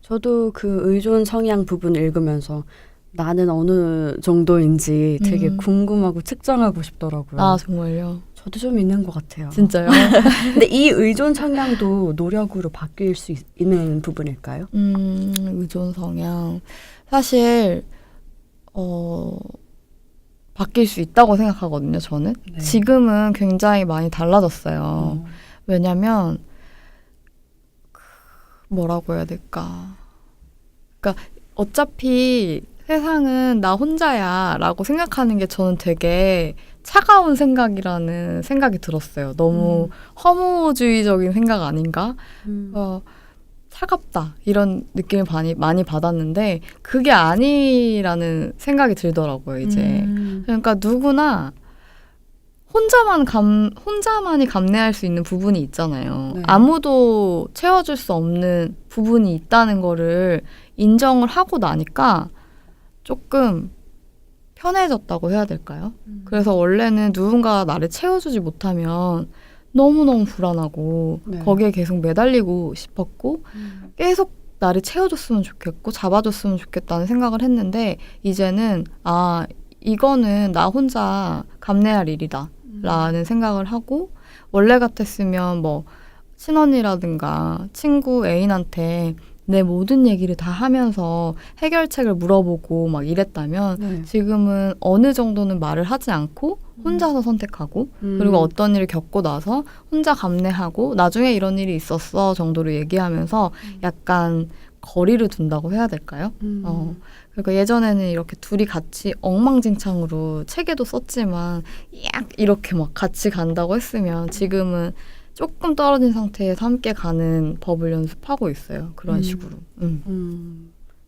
S1: 저도 그 의존 성향 부분 읽으면서 나는 어느 정도인지 되게 궁금하고 측정하고 싶더라고요.
S2: 아 정말요?
S1: 저도 좀 있는 것 같아요.
S2: 진짜요?
S1: 근데 이 의존 성향도 노력으로 바뀔 수 있는 부분일까요?
S2: 의존 성향 사실 바뀔 수 있다고 생각하거든요. 저는 지금은 굉장히 많이 달라졌어요. 왜냐면 뭐라고 해야 될까? 그러니까 어차피 세상은 나 혼자야 라고 생각하는 게 저는 되게 차가운 생각이라는 생각이 들었어요. 너무 허무주의적인 생각 아닌가? 차갑다 이런 느낌을 많이 받았는데 그게 아니라는 생각이 들더라고요. 이제 그러니까 누구나 혼자만이 감내할 수 있는 부분이 있잖아요.
S1: 네.
S2: 아무도 채워줄 수 없는 부분이 있다는 거를 인정을 하고 나니까 조금 편해졌다고 해야 될까요? 그래서 원래는 누군가 나를 채워주지 못하면 너무너무 불안하고
S1: 네.
S2: 거기에 계속 매달리고 싶었고 계속 나를 채워줬으면 좋겠고 잡아줬으면 좋겠다는 생각을 했는데 이제는 이거는 나 혼자 감내할 일이다 라는 생각을 하고 원래 같았으면 뭐 친언니라든가 친구 애인한테 내 모든 얘기를 다 하면서 해결책을 물어보고 막 이랬다면
S1: 네.
S2: 지금은 어느 정도는 말을 하지 않고 혼자서 선택하고 그리고 어떤 일을 겪고 나서 혼자 감내하고 나중에 이런 일이 있었어 정도로 얘기하면서 약간 거리를 둔다고 해야 될까요? 그러니까 예전에는 이렇게 둘이 같이 엉망진창으로 책에도 썼지만 약 이렇게 막 같이 간다고 했으면 지금은 조금 떨어진 상태에서 함께 가는 법을 연습하고 있어요. 그런 식으로.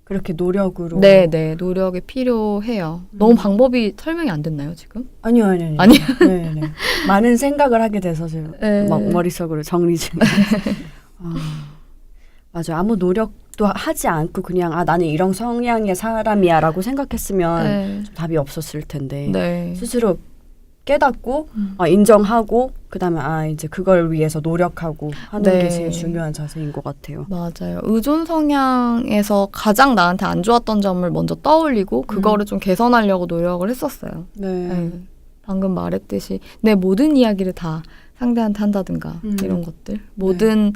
S1: 그렇게 노력으로.
S2: 네, 노력이 필요해요. 너무 방법이 설명이 안 됐나요, 지금?
S1: 아니요.
S2: 아니요?
S1: 네. 많은 생각을 하게 돼서 지금
S2: 네.
S1: 막 머릿속으로 정리 중. 맞아요. 아무 노력도 하지 않고 그냥 나는 이런 성향의 사람이야라고 생각했으면
S2: 네.
S1: 좀 답이 없었을 텐데
S2: 네.
S1: 스스로 깨닫고 인정하고 그다음에 이제 그걸 위해서 노력하고 하는
S2: 네.
S1: 게 제일 중요한 자세인 것 같아요.
S2: 맞아요. 의존 성향에서 가장 나한테 안 좋았던 점을 먼저 떠올리고 그거를 좀 개선하려고 노력을 했었어요. 네. 방금 말했듯이 내 모든 이야기를 다 상대한테 한다든가 이런 것들. 모든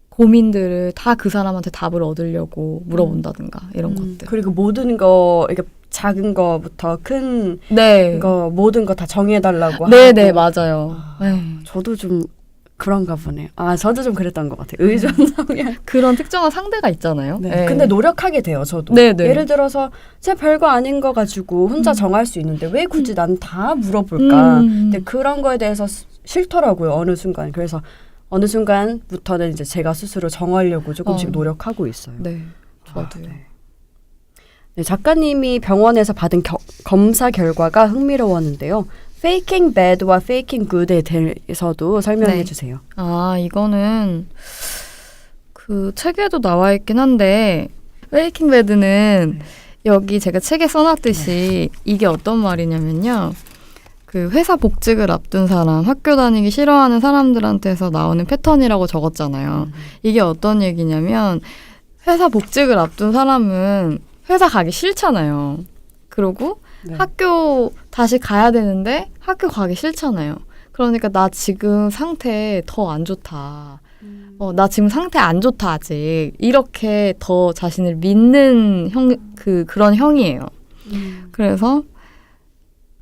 S2: 고민들을 다 그 사람한테 답을 얻으려고 물어본다든가 이런 것들.
S1: 그리고 모든 거 이게 작은 거부터 큰
S2: 네.
S1: 거 모든 거 다 정해달라고
S2: 네,
S1: 하고.
S2: 맞아요. 네.
S1: 저도 좀 그런가 보네요. 저도 좀 그랬던 것 같아요. 의존 성향.
S2: 그런 특정한 상대가 있잖아요.
S1: 네. 근데 노력하게 돼요, 저도.
S2: 네.
S1: 예를 들어서 제 별거 아닌 거 가지고 혼자 정할 수 있는데 왜 굳이 난 다 물어볼까? 근데 그런 거에 대해서 싫더라고요, 어느 순간. 그래서 어느 순간부터는 이제 제가 스스로 정하려고 조금씩 노력하고 있어요.
S2: 네, 저도요.
S1: 네, 작가님이 병원에서 받은 검사 결과가 흥미로웠는데요. Faking Bad와 Faking Good에 대해서도 설명해 주세요.
S2: 이거는 그 책에도 나와 있긴 한데 Faking Bad는 여기 제가 책에 써놨듯이 이게 어떤 말이냐면요. 그 회사 복직을 앞둔 사람, 학교 다니기 싫어하는 사람들한테서 나오는 패턴이라고 적었잖아요. 이게 어떤 얘기냐면 회사 복직을 앞둔 사람은 회사 가기 싫잖아요. 그리고 학교 다시 가야 되는데 학교 가기 싫잖아요. 그러니까 나 지금 상태 더 안 좋다. 나 지금 상태 안 좋다 아직. 이렇게 더 자신을 믿는 그런 형이에요. 그래서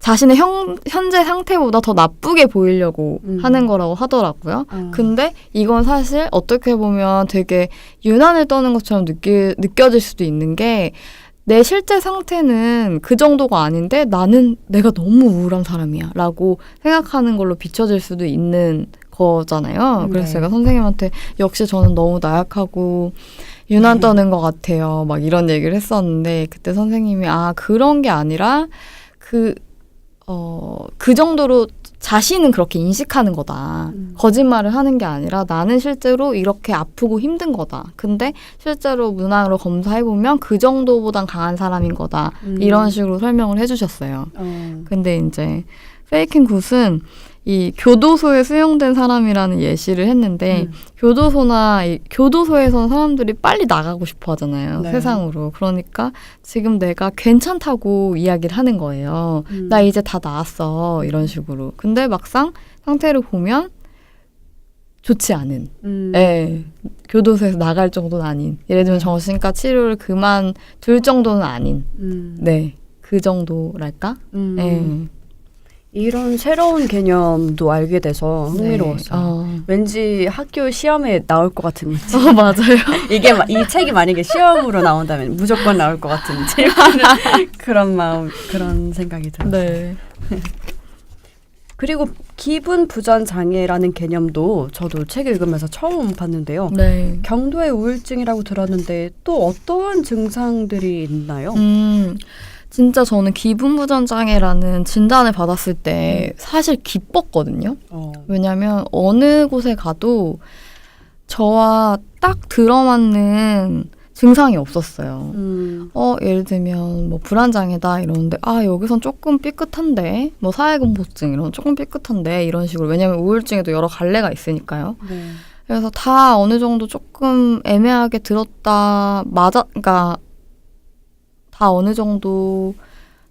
S2: 자신의 현재 상태보다 더 나쁘게 보이려고 하는 거라고 하더라고요. 근데 이건 사실 어떻게 보면 되게 유난을 떠는 것처럼 느껴질 수도 있는 게 내 실제 상태는 그 정도가 아닌데 내가 너무 우울한 사람이야 라고 생각하는 걸로 비춰질 수도 있는 거잖아요. 그래서 제가 선생님한테 역시 저는 너무 나약하고 유난 떠는 것 같아요. 막 이런 얘기를 했었는데 그때 선생님이 그런 게 아니라 그 정도로 자신은 그렇게 인식하는 거다. 거짓말을 하는 게 아니라 나는 실제로 이렇게 아프고 힘든 거다. 근데 실제로 문항으로 검사해보면 그 정도보단 강한 사람인 거다. 이런 식으로 설명을 해주셨어요. 근데 이제 페이킹 굿은 이 교도소에 수용된 사람이라는 예시를 했는데 교도소에서는 사람들이 빨리 나가고 싶어 하잖아요. 세상으로. 그러니까 지금 내가 괜찮다고 이야기를 하는 거예요. 나 이제 다 나았어. 이런 식으로. 근데 막상 상태를 보면 좋지 않은. 교도소에서 나갈 정도는 아닌. 예를 들면 정신과 치료를 그만둘 정도는 아닌. 네. 그 정도랄까?
S1: 이런 새로운 개념도 알게 돼서 흥미로웠어요. 왠지 학교 시험에 나올 것 같은 문제.
S2: 맞아요.
S1: 이 책이 만약에 시험으로 나온다면 무조건 나올 것 같은 질문을 그런 생각이 들었어요.
S2: 네.
S1: 그리고 기분 부전 장애라는 개념도 저도 책 읽으면서 처음 봤는데요.
S2: 네.
S1: 경도의 우울증이라고 들었는데 또 어떠한 증상들이 있나요?
S2: 진짜 저는 기분무전장애라는 진단을 받았을 때 사실 기뻤거든요. 왜냐면 어느 곳에 가도 저와 딱 들어맞는 증상이 없었어요. 예를 들면 뭐 불안장애다 이러는데 여기선 조금 삐끗한데 뭐 사회공포증 이런 조금 삐끗한데 이런 식으로 왜냐면 우울증에도 여러 갈래가 있으니까요.
S1: 네.
S2: 그래서 다 어느 정도 조금 애매하게 들었다 그러니까 다 어느 정도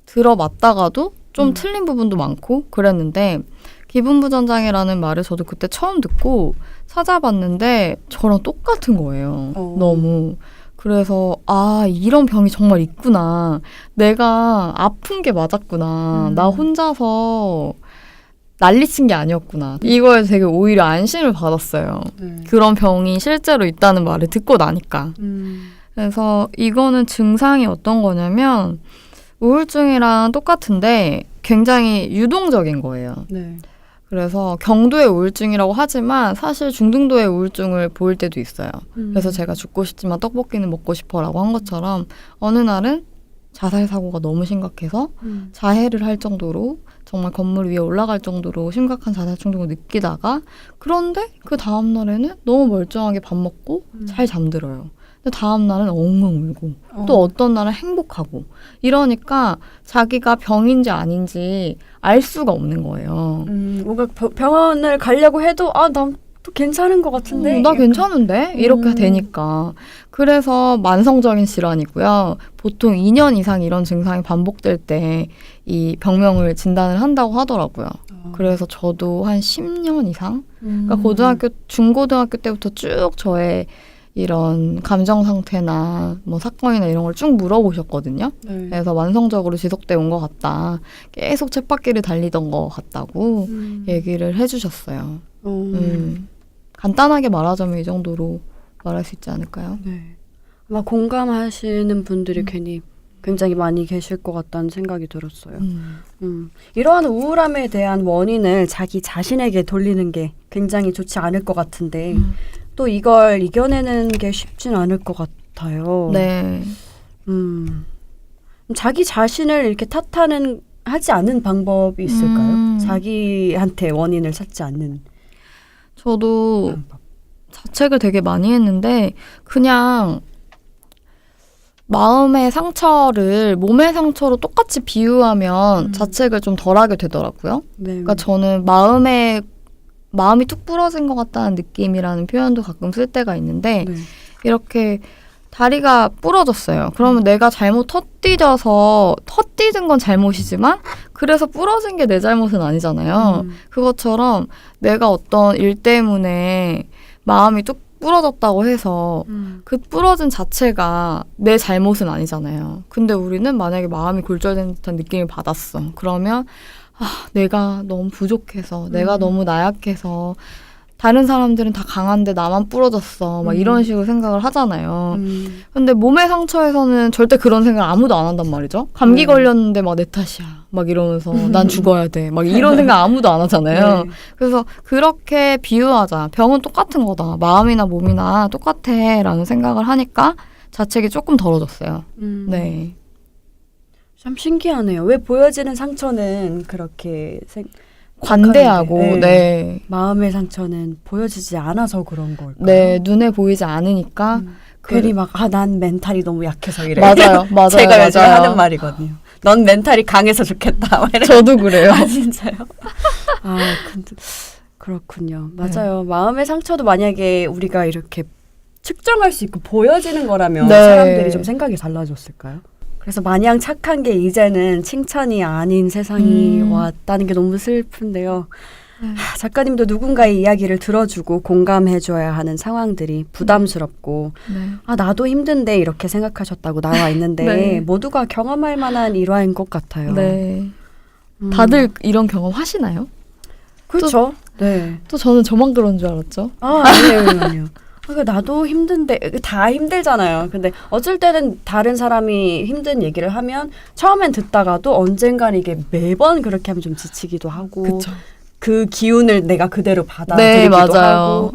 S2: 들어맞다가도 좀 틀린 부분도 많고 그랬는데 기분부전장애라는 말을 저도 그때 처음 듣고 찾아봤는데 저랑 똑같은 거예요. 너무. 그래서 이런 병이 정말 있구나. 내가 아픈 게 맞았구나. 나 혼자서 난리친 게 아니었구나. 이거에 되게 오히려 안심을 받았어요. 그런 병이 실제로 있다는 말을 듣고 나니까. 그래서 이거는 증상이 어떤 거냐면 우울증이랑 똑같은데 굉장히 유동적인 거예요.
S1: 네.
S2: 그래서 경도의 우울증이라고 하지만 사실 중등도의 우울증을 보일 때도 있어요. 그래서 제가 죽고 싶지만 떡볶이는 먹고 싶어라고 한 것처럼 어느 날은 자살 사고가 너무 심각해서 자해를 할 정도로 정말 건물 위에 올라갈 정도로 심각한 자살 충동을 느끼다가 그런데 그 다음 날에는 너무 멀쩡하게 밥 먹고 잘 잠들어요. 근데 다음 날은 엉엉 울고 또 어떤 날은 행복하고 이러니까 자기가 병인지 아닌지 알 수가 없는 거예요.
S1: 뭔가 병원을 가려고 해도 난 또 괜찮은 것 같은데
S2: 나 괜찮은데? 이렇게 되니까. 그래서 만성적인 질환이고요. 보통 2년 이상 이런 증상이 반복될 때 이 병명을 진단을 한다고 하더라고요. 그래서 저도 한 10년 이상? 그러니까 중고등학교 때부터 쭉 저의 이런 감정 상태나 뭐 사건이나 이런 걸 쭉 물어보셨거든요.
S1: 네.
S2: 그래서 만성적으로 지속돼 온 것 같다. 계속 쳇바퀴를 달리던 것 같다고 얘기를 해주셨어요. 간단하게 말하자면 이 정도로 말할 수 있지 않을까요?
S1: 네. 아마 공감하시는 분들이 괜히 굉장히 많이 계실 것 같다는 생각이 들었어요. 이러한 우울함에 대한 원인을 자기 자신에게 돌리는 게 굉장히 좋지 않을 것 같은데 또 이걸 이겨내는 게 쉽진 않을 것 같아요.
S2: 네.
S1: 자기 자신을 이렇게 하지 않는 방법이 있을까요? 자기한테 원인을 찾지 않는.
S2: 저도 자책을 되게 많이 했는데 그냥 마음의 상처를 몸의 상처로 똑같이 비유하면 자책을 좀 덜하게 되더라고요.
S1: 네.
S2: 그러니까 저는 마음이 툭 부러진 것 같다는 느낌이라는 표현도 가끔 쓸 때가 있는데
S1: 네.
S2: 이렇게 다리가 부러졌어요. 그러면 내가 잘못 헛디딘 건 잘못이지만 그래서 부러진 게 내 잘못은 아니잖아요. 그것처럼 내가 어떤 일 때문에 마음이 뚝 부러졌다고 해서 그 부러진 자체가 내 잘못은 아니잖아요. 근데 우리는 만약에 마음이 골절된 듯한 느낌을 받았어. 그러면 내가 너무 부족해서 내가 너무 나약해서 다른 사람들은 다 강한데 나만 부러졌어. 막 이런 식으로 생각을 하잖아요. 근데 몸의 상처에서는 절대 그런 생각을 아무도 안 한단 말이죠. 감기 걸렸는데 막 내 탓이야. 막 이러면서 난 죽어야 돼. 막 이런 생각 아무도 안 하잖아요.
S1: 네.
S2: 그래서 그렇게 비유하자. 병은 똑같은 거다. 마음이나 몸이나 똑같아. 라는 생각을 하니까 자책이 조금 덜어졌어요. 네.
S1: 참 신기하네요. 왜 보여지는 상처는 그렇게
S2: 관대하고, 네.
S1: 마음의 상처는 보여지지 않아서 그런 걸까요?
S2: 네, 눈에 보이지 않으니까.
S1: 괜히 막, 난 멘탈이 너무 약해서 이래.
S2: 맞아요.
S1: 제가 요즘
S2: 맞아요.
S1: 하는 말이거든요. 넌 멘탈이 강해서 좋겠다. 막 이래.
S2: 저도 그래요.
S1: 진짜요? 근데, 그렇군요. 맞아요. 마음의 상처도 만약에 우리가 이렇게 측정할 수 있고 보여지는 거라면
S2: 네.
S1: 사람들이 좀 생각이 달라졌을까요? 그래서 마냥 착한 게 이제는 칭찬이 아닌 세상이 왔다는 게 너무 슬픈데요. 작가님도 누군가의 이야기를 들어주고 공감해줘야 하는 상황들이 부담스럽고 나도 힘든데 이렇게 생각하셨다고 나와 있는데
S2: 네.
S1: 모두가 경험할 만한 일화인 것 같아요.
S2: 네. 다들 이런 경험 하시나요?
S1: 그렇죠. 네.
S2: 또 저는 저만 그런 줄 알았죠.
S1: 아니에요. 그러니까 나도 힘든데 다 힘들잖아요. 근데 어쩔 때는 다른 사람이 힘든 얘기를 하면 처음엔 듣다가도 언젠간 이게 매번 그렇게 하면 좀 지치기도 하고
S2: 그쵸.
S1: 그 기운을 내가 그대로 받아들이기도 하고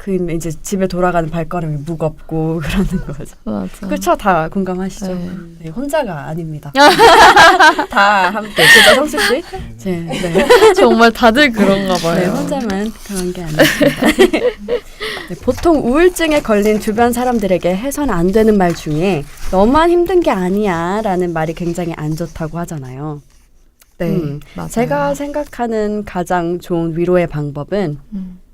S1: 그 이제 집에 돌아가는 발걸음이 무겁고 그러는 거죠.
S2: 맞아.
S1: 그렇죠, 다 공감하시죠.
S2: 네.
S1: 네, 혼자가 아닙니다. 다 함께. 그죠, 성수 씨? 네.
S2: 정말 다들 그런가 봐요.
S1: 네, 혼자만 그런 게 아니십니다. 네, 보통 우울증에 걸린 주변 사람들에게 해서는 안 되는 말 중에 너만 힘든 게 아니야 라는 말이 굉장히 안 좋다고 하잖아요.
S2: 네,
S1: 맞아요. 제가 생각하는 가장 좋은 위로의 방법은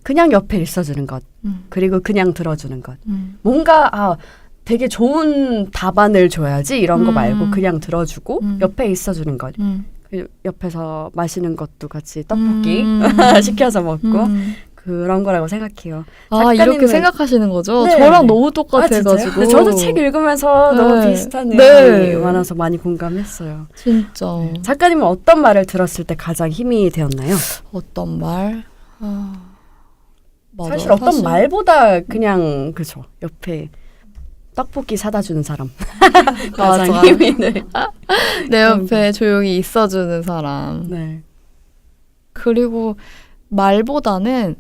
S1: 그냥 옆에 있어주는 것, 그리고 그냥 들어주는 것. 뭔가 되게 좋은 답안을 줘야지 이런 거 말고 그냥 들어주고 옆에 있어주는 것. 그 옆에서 마시는 것도 같이 떡볶이 시켜서 먹고 그런 거라고 생각해요.
S2: 이렇게 생각하시는 거죠?
S1: 네.
S2: 저랑 너무 똑같아가지고.
S1: 네, 저도 책 읽으면서
S2: 네.
S1: 너무 비슷한
S2: 네.
S1: 내용이 많아서 많이 공감했어요.
S2: 진짜.
S1: 작가님은 어떤 말을 들었을 때 가장 힘이 되었나요?
S2: 어떤 말? 맞아.
S1: 사실 어떤 말보다 그냥 그죠. 옆에 떡볶이 사다 주는 사람. 가장
S2: 맞아.
S1: 힘이 돼.
S2: 내 옆에 조용히 있어주는 사람.
S1: 네.
S2: 그리고 말보다는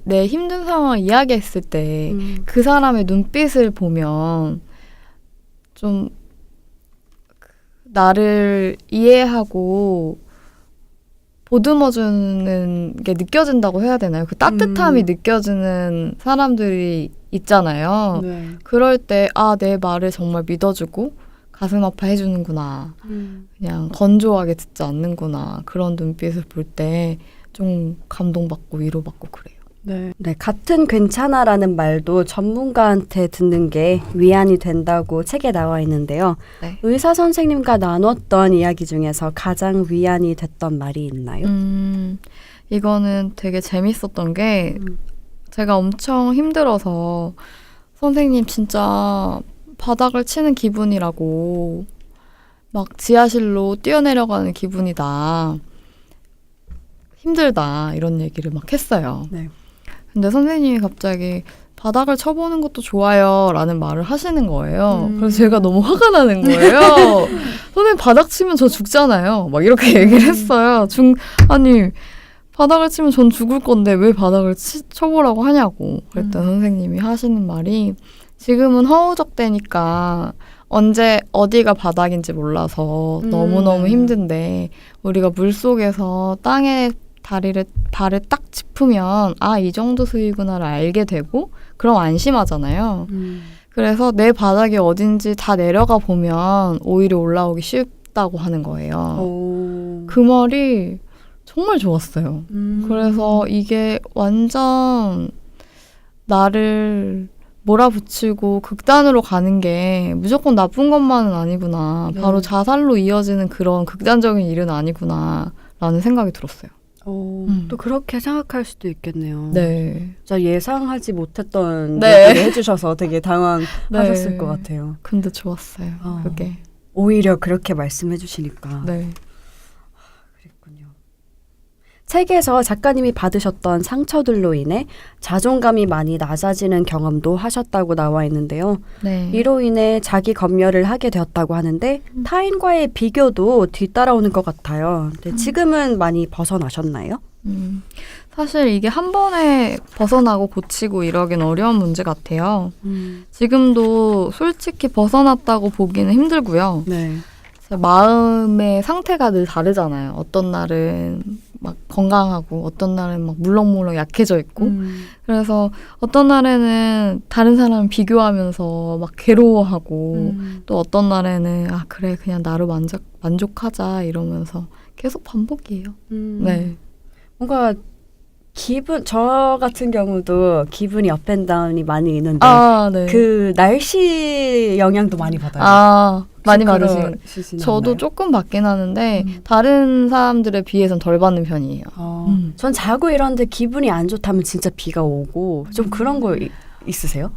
S2: 내 힘든 상황을 이야기했을 때 그 사람의 눈빛을 보면 좀 나를 이해하고 보듬어주는 게 느껴진다고 해야 되나요? 그 따뜻함이 느껴지는 사람들이 있잖아요.
S1: 네.
S2: 그럴 때 내 말을 정말 믿어주고 가슴 아파해주는구나. 그냥 건조하게 듣지 않는구나. 그런 눈빛을 볼 때 좀 감동받고 위로받고 그래요.
S1: 네, 같은 괜찮아라는 말도 전문가한테 듣는 게 위안이 된다고 책에 나와 있는데요.
S2: 네.
S1: 의사 선생님과 나눴던 이야기 중에서 가장 위안이 됐던 말이 있나요?
S2: 이거는 되게 재밌었던 게 제가 엄청 힘들어서 선생님 진짜 바닥을 치는 기분이라고 막 지하실로 뛰어내려가는 기분이다. 힘들다. 이런 얘기를 막 했어요.
S1: 네.
S2: 근데 선생님이 갑자기 바닥을 쳐보는 것도 좋아요 라는 말을 하시는 거예요. 그래서 제가 너무 화가 나는 거예요. 선생님 바닥 치면 저 죽잖아요. 막 이렇게 얘기를 했어요. 아니 바닥을 치면 전 죽을 건데 왜 바닥을 쳐보라고 하냐고. 그랬더니 선생님이 하시는 말이 지금은 허우적대니까 언제 어디가 바닥인지 몰라서 너무너무 힘든데 우리가 물속에서 땅에 발을 딱 짚으면 이 정도 수위구나를 알게 되고 그럼 안심하잖아요. 그래서 내 바닥이 어딘지 다 내려가 보면 오히려 올라오기 쉽다고 하는 거예요. 그 말이 정말 좋았어요. 그래서 이게 완전 나를 몰아붙이고 극단으로 가는 게 무조건 나쁜 것만은 아니구나.
S1: 네.
S2: 바로 자살로 이어지는 그런 극단적인 일은 아니구나 라는 생각이 들었어요.
S1: 또 그렇게 생각할 수도 있겠네요.
S2: 네.
S1: 진짜 예상하지 못했던
S2: 네.
S1: 얘기를 해주셔서 되게 당황하셨을
S2: 네.
S1: 것 같아요.
S2: 근데 좋았어요. 그게.
S1: 오히려 그렇게 말씀해 주시니까.
S2: 네.
S1: 그랬군요. 책에서 작가님이 받으셨던 상처들로 인해 자존감이 많이 낮아지는 경험도 하셨다고 나와 있는데요.
S2: 네.
S1: 이로 인해 자기 검열을 하게 되었다고 하는데 타인과의 비교도 뒤따라오는 것 같아요. 근데 지금은 많이 벗어나셨나요?
S2: 사실 이게 한 번에 벗어나고 고치고 이러긴 어려운 문제 같아요. 지금도 솔직히 벗어났다고 보기는 힘들고요.
S1: 네.
S2: 마음의 상태가 늘 다르잖아요. 어떤 날은 막 건강하고 어떤 날은 막 물렁물렁 약해져 있고 그래서 어떤 날에는 다른 사람 비교하면서 막 괴로워하고 또 어떤 날에는 그래 그냥 나로 만족하자 이러면서 계속 반복이에요. 네.
S1: 뭔가 저 같은 경우도 기분이 업앤다운이 많이 있는데
S2: 네.
S1: 그 날씨 영향도 많이 받아요.
S2: 많이 받으시는.
S1: 그러시진
S2: 저도
S1: 않나요?
S2: 조금 받긴 하는데 다른 사람들에 비해서는 덜 받는 편이에요.
S1: 전 자고 이러는데 기분이 안 좋다면 진짜 비가 오고 좀 그런 거 있으세요?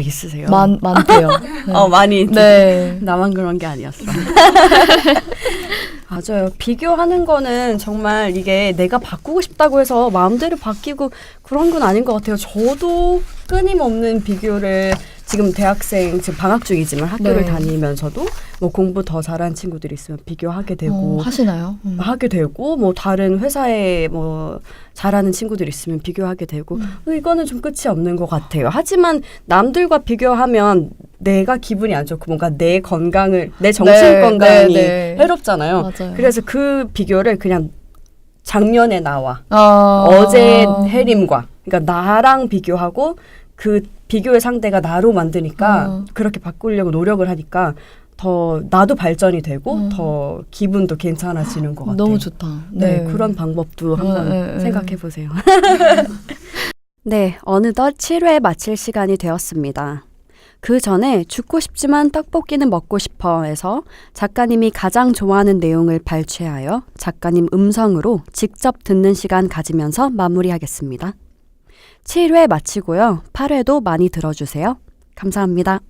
S1: 있으세요?
S2: 많대요. 네.
S1: 많이.
S2: 네.
S1: 나만 그런 게 아니었어. 맞아요. 비교하는 거는 정말 이게 내가 바꾸고 싶다고 해서 마음대로 바뀌고 그런 건 아닌 것 같아요. 저도 끊임없는 비교를 지금 대학생 지금 방학 중이지만 학교를
S2: 네.
S1: 다니면서도 뭐 공부 더 잘하는 친구들이 있으면 비교하게 되고
S2: 하시나요?
S1: 하게 되고 뭐 다른 회사에 뭐 잘하는 친구들이 있으면 비교하게 되고 이거는 좀 끝이 없는 것 같아요. 하지만 남들과 비교하면 내가 기분이 안 좋고 뭔가 내 건강을 내 정신
S2: 네,
S1: 건강이
S2: 네, 네.
S1: 해롭잖아요.
S2: 맞아요.
S1: 그래서 그 비교를 그냥 작년의 나와
S2: 아.
S1: 어제 해림과 그러니까 나랑 비교하고 그 비교의 상대가 나로 만드니까 그렇게 바꾸려고 노력을 하니까 더 나도 발전이 되고 더 기분도 괜찮아지는 것 같아요.
S2: 너무 좋다.
S1: 네, 그런 방법도 한번
S2: 네.
S1: 생각해 보세요. 네, 어느덧 7회 마칠 시간이 되었습니다. 그 전에 죽고 싶지만 떡볶이는 먹고 싶어에서 작가님이 가장 좋아하는 내용을 발췌하여 작가님 음성으로 직접 듣는 시간 가지면서 마무리하겠습니다. 7회 마치고요. 8회도 많이 들어주세요. 감사합니다.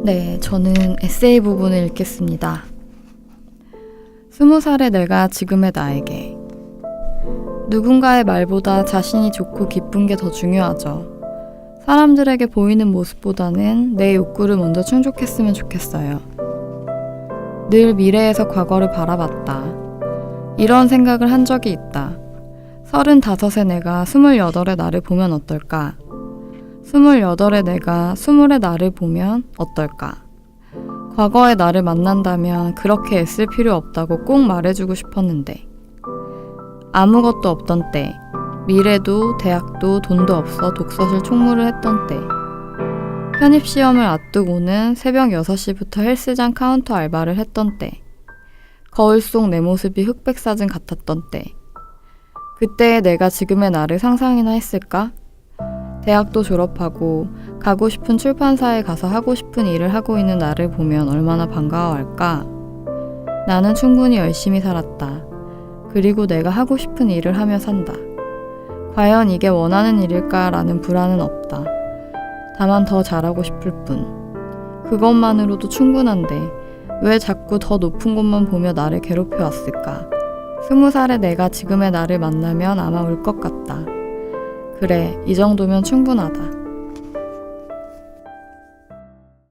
S2: 네, 저는 에세이 부분을 읽겠습니다. 20살의 내가 지금의 나에게. 누군가의 말보다 자신이 좋고 기쁜 게 더 중요하죠. 사람들에게 보이는 모습보다는 내 욕구를 먼저 충족했으면 좋겠어요. 늘 미래에서 과거를 바라봤다. 이런 생각을 한 적이 있다. 35의 내가 28의 나를 보면 어떨까? 28의 내가 20의 나를 보면 어떨까? 과거의 나를 만난다면 그렇게 애쓸 필요 없다고 꼭 말해주고 싶었는데 아무것도 없던 때, 미래도 대학도 돈도 없어 독서실 총무를 했던 때, 편입시험을 앞두고는 새벽 6시부터 헬스장 카운터 알바를 했던 때, 거울 속 내 모습이 흑백 사진 같았던 때, 그때의 내가 지금의 나를 상상이나 했을까? 대학도 졸업하고 가고 싶은 출판사에 가서 하고 싶은 일을 하고 있는 나를 보면 얼마나 반가워할까? 나는 충분히 열심히 살았다. 그리고 내가 하고 싶은 일을 하며 산다. 과연 이게 원하는 일일까라는 불안은 없다. 다만 더 잘하고 싶을 뿐. 그것만으로도 충분한데 왜 자꾸 더 높은 곳만 보며 나를 괴롭혀왔을까? 20살의 내가 지금의 나를 만나면 아마 울 것 같다. 그래, 이 정도면 충분하다.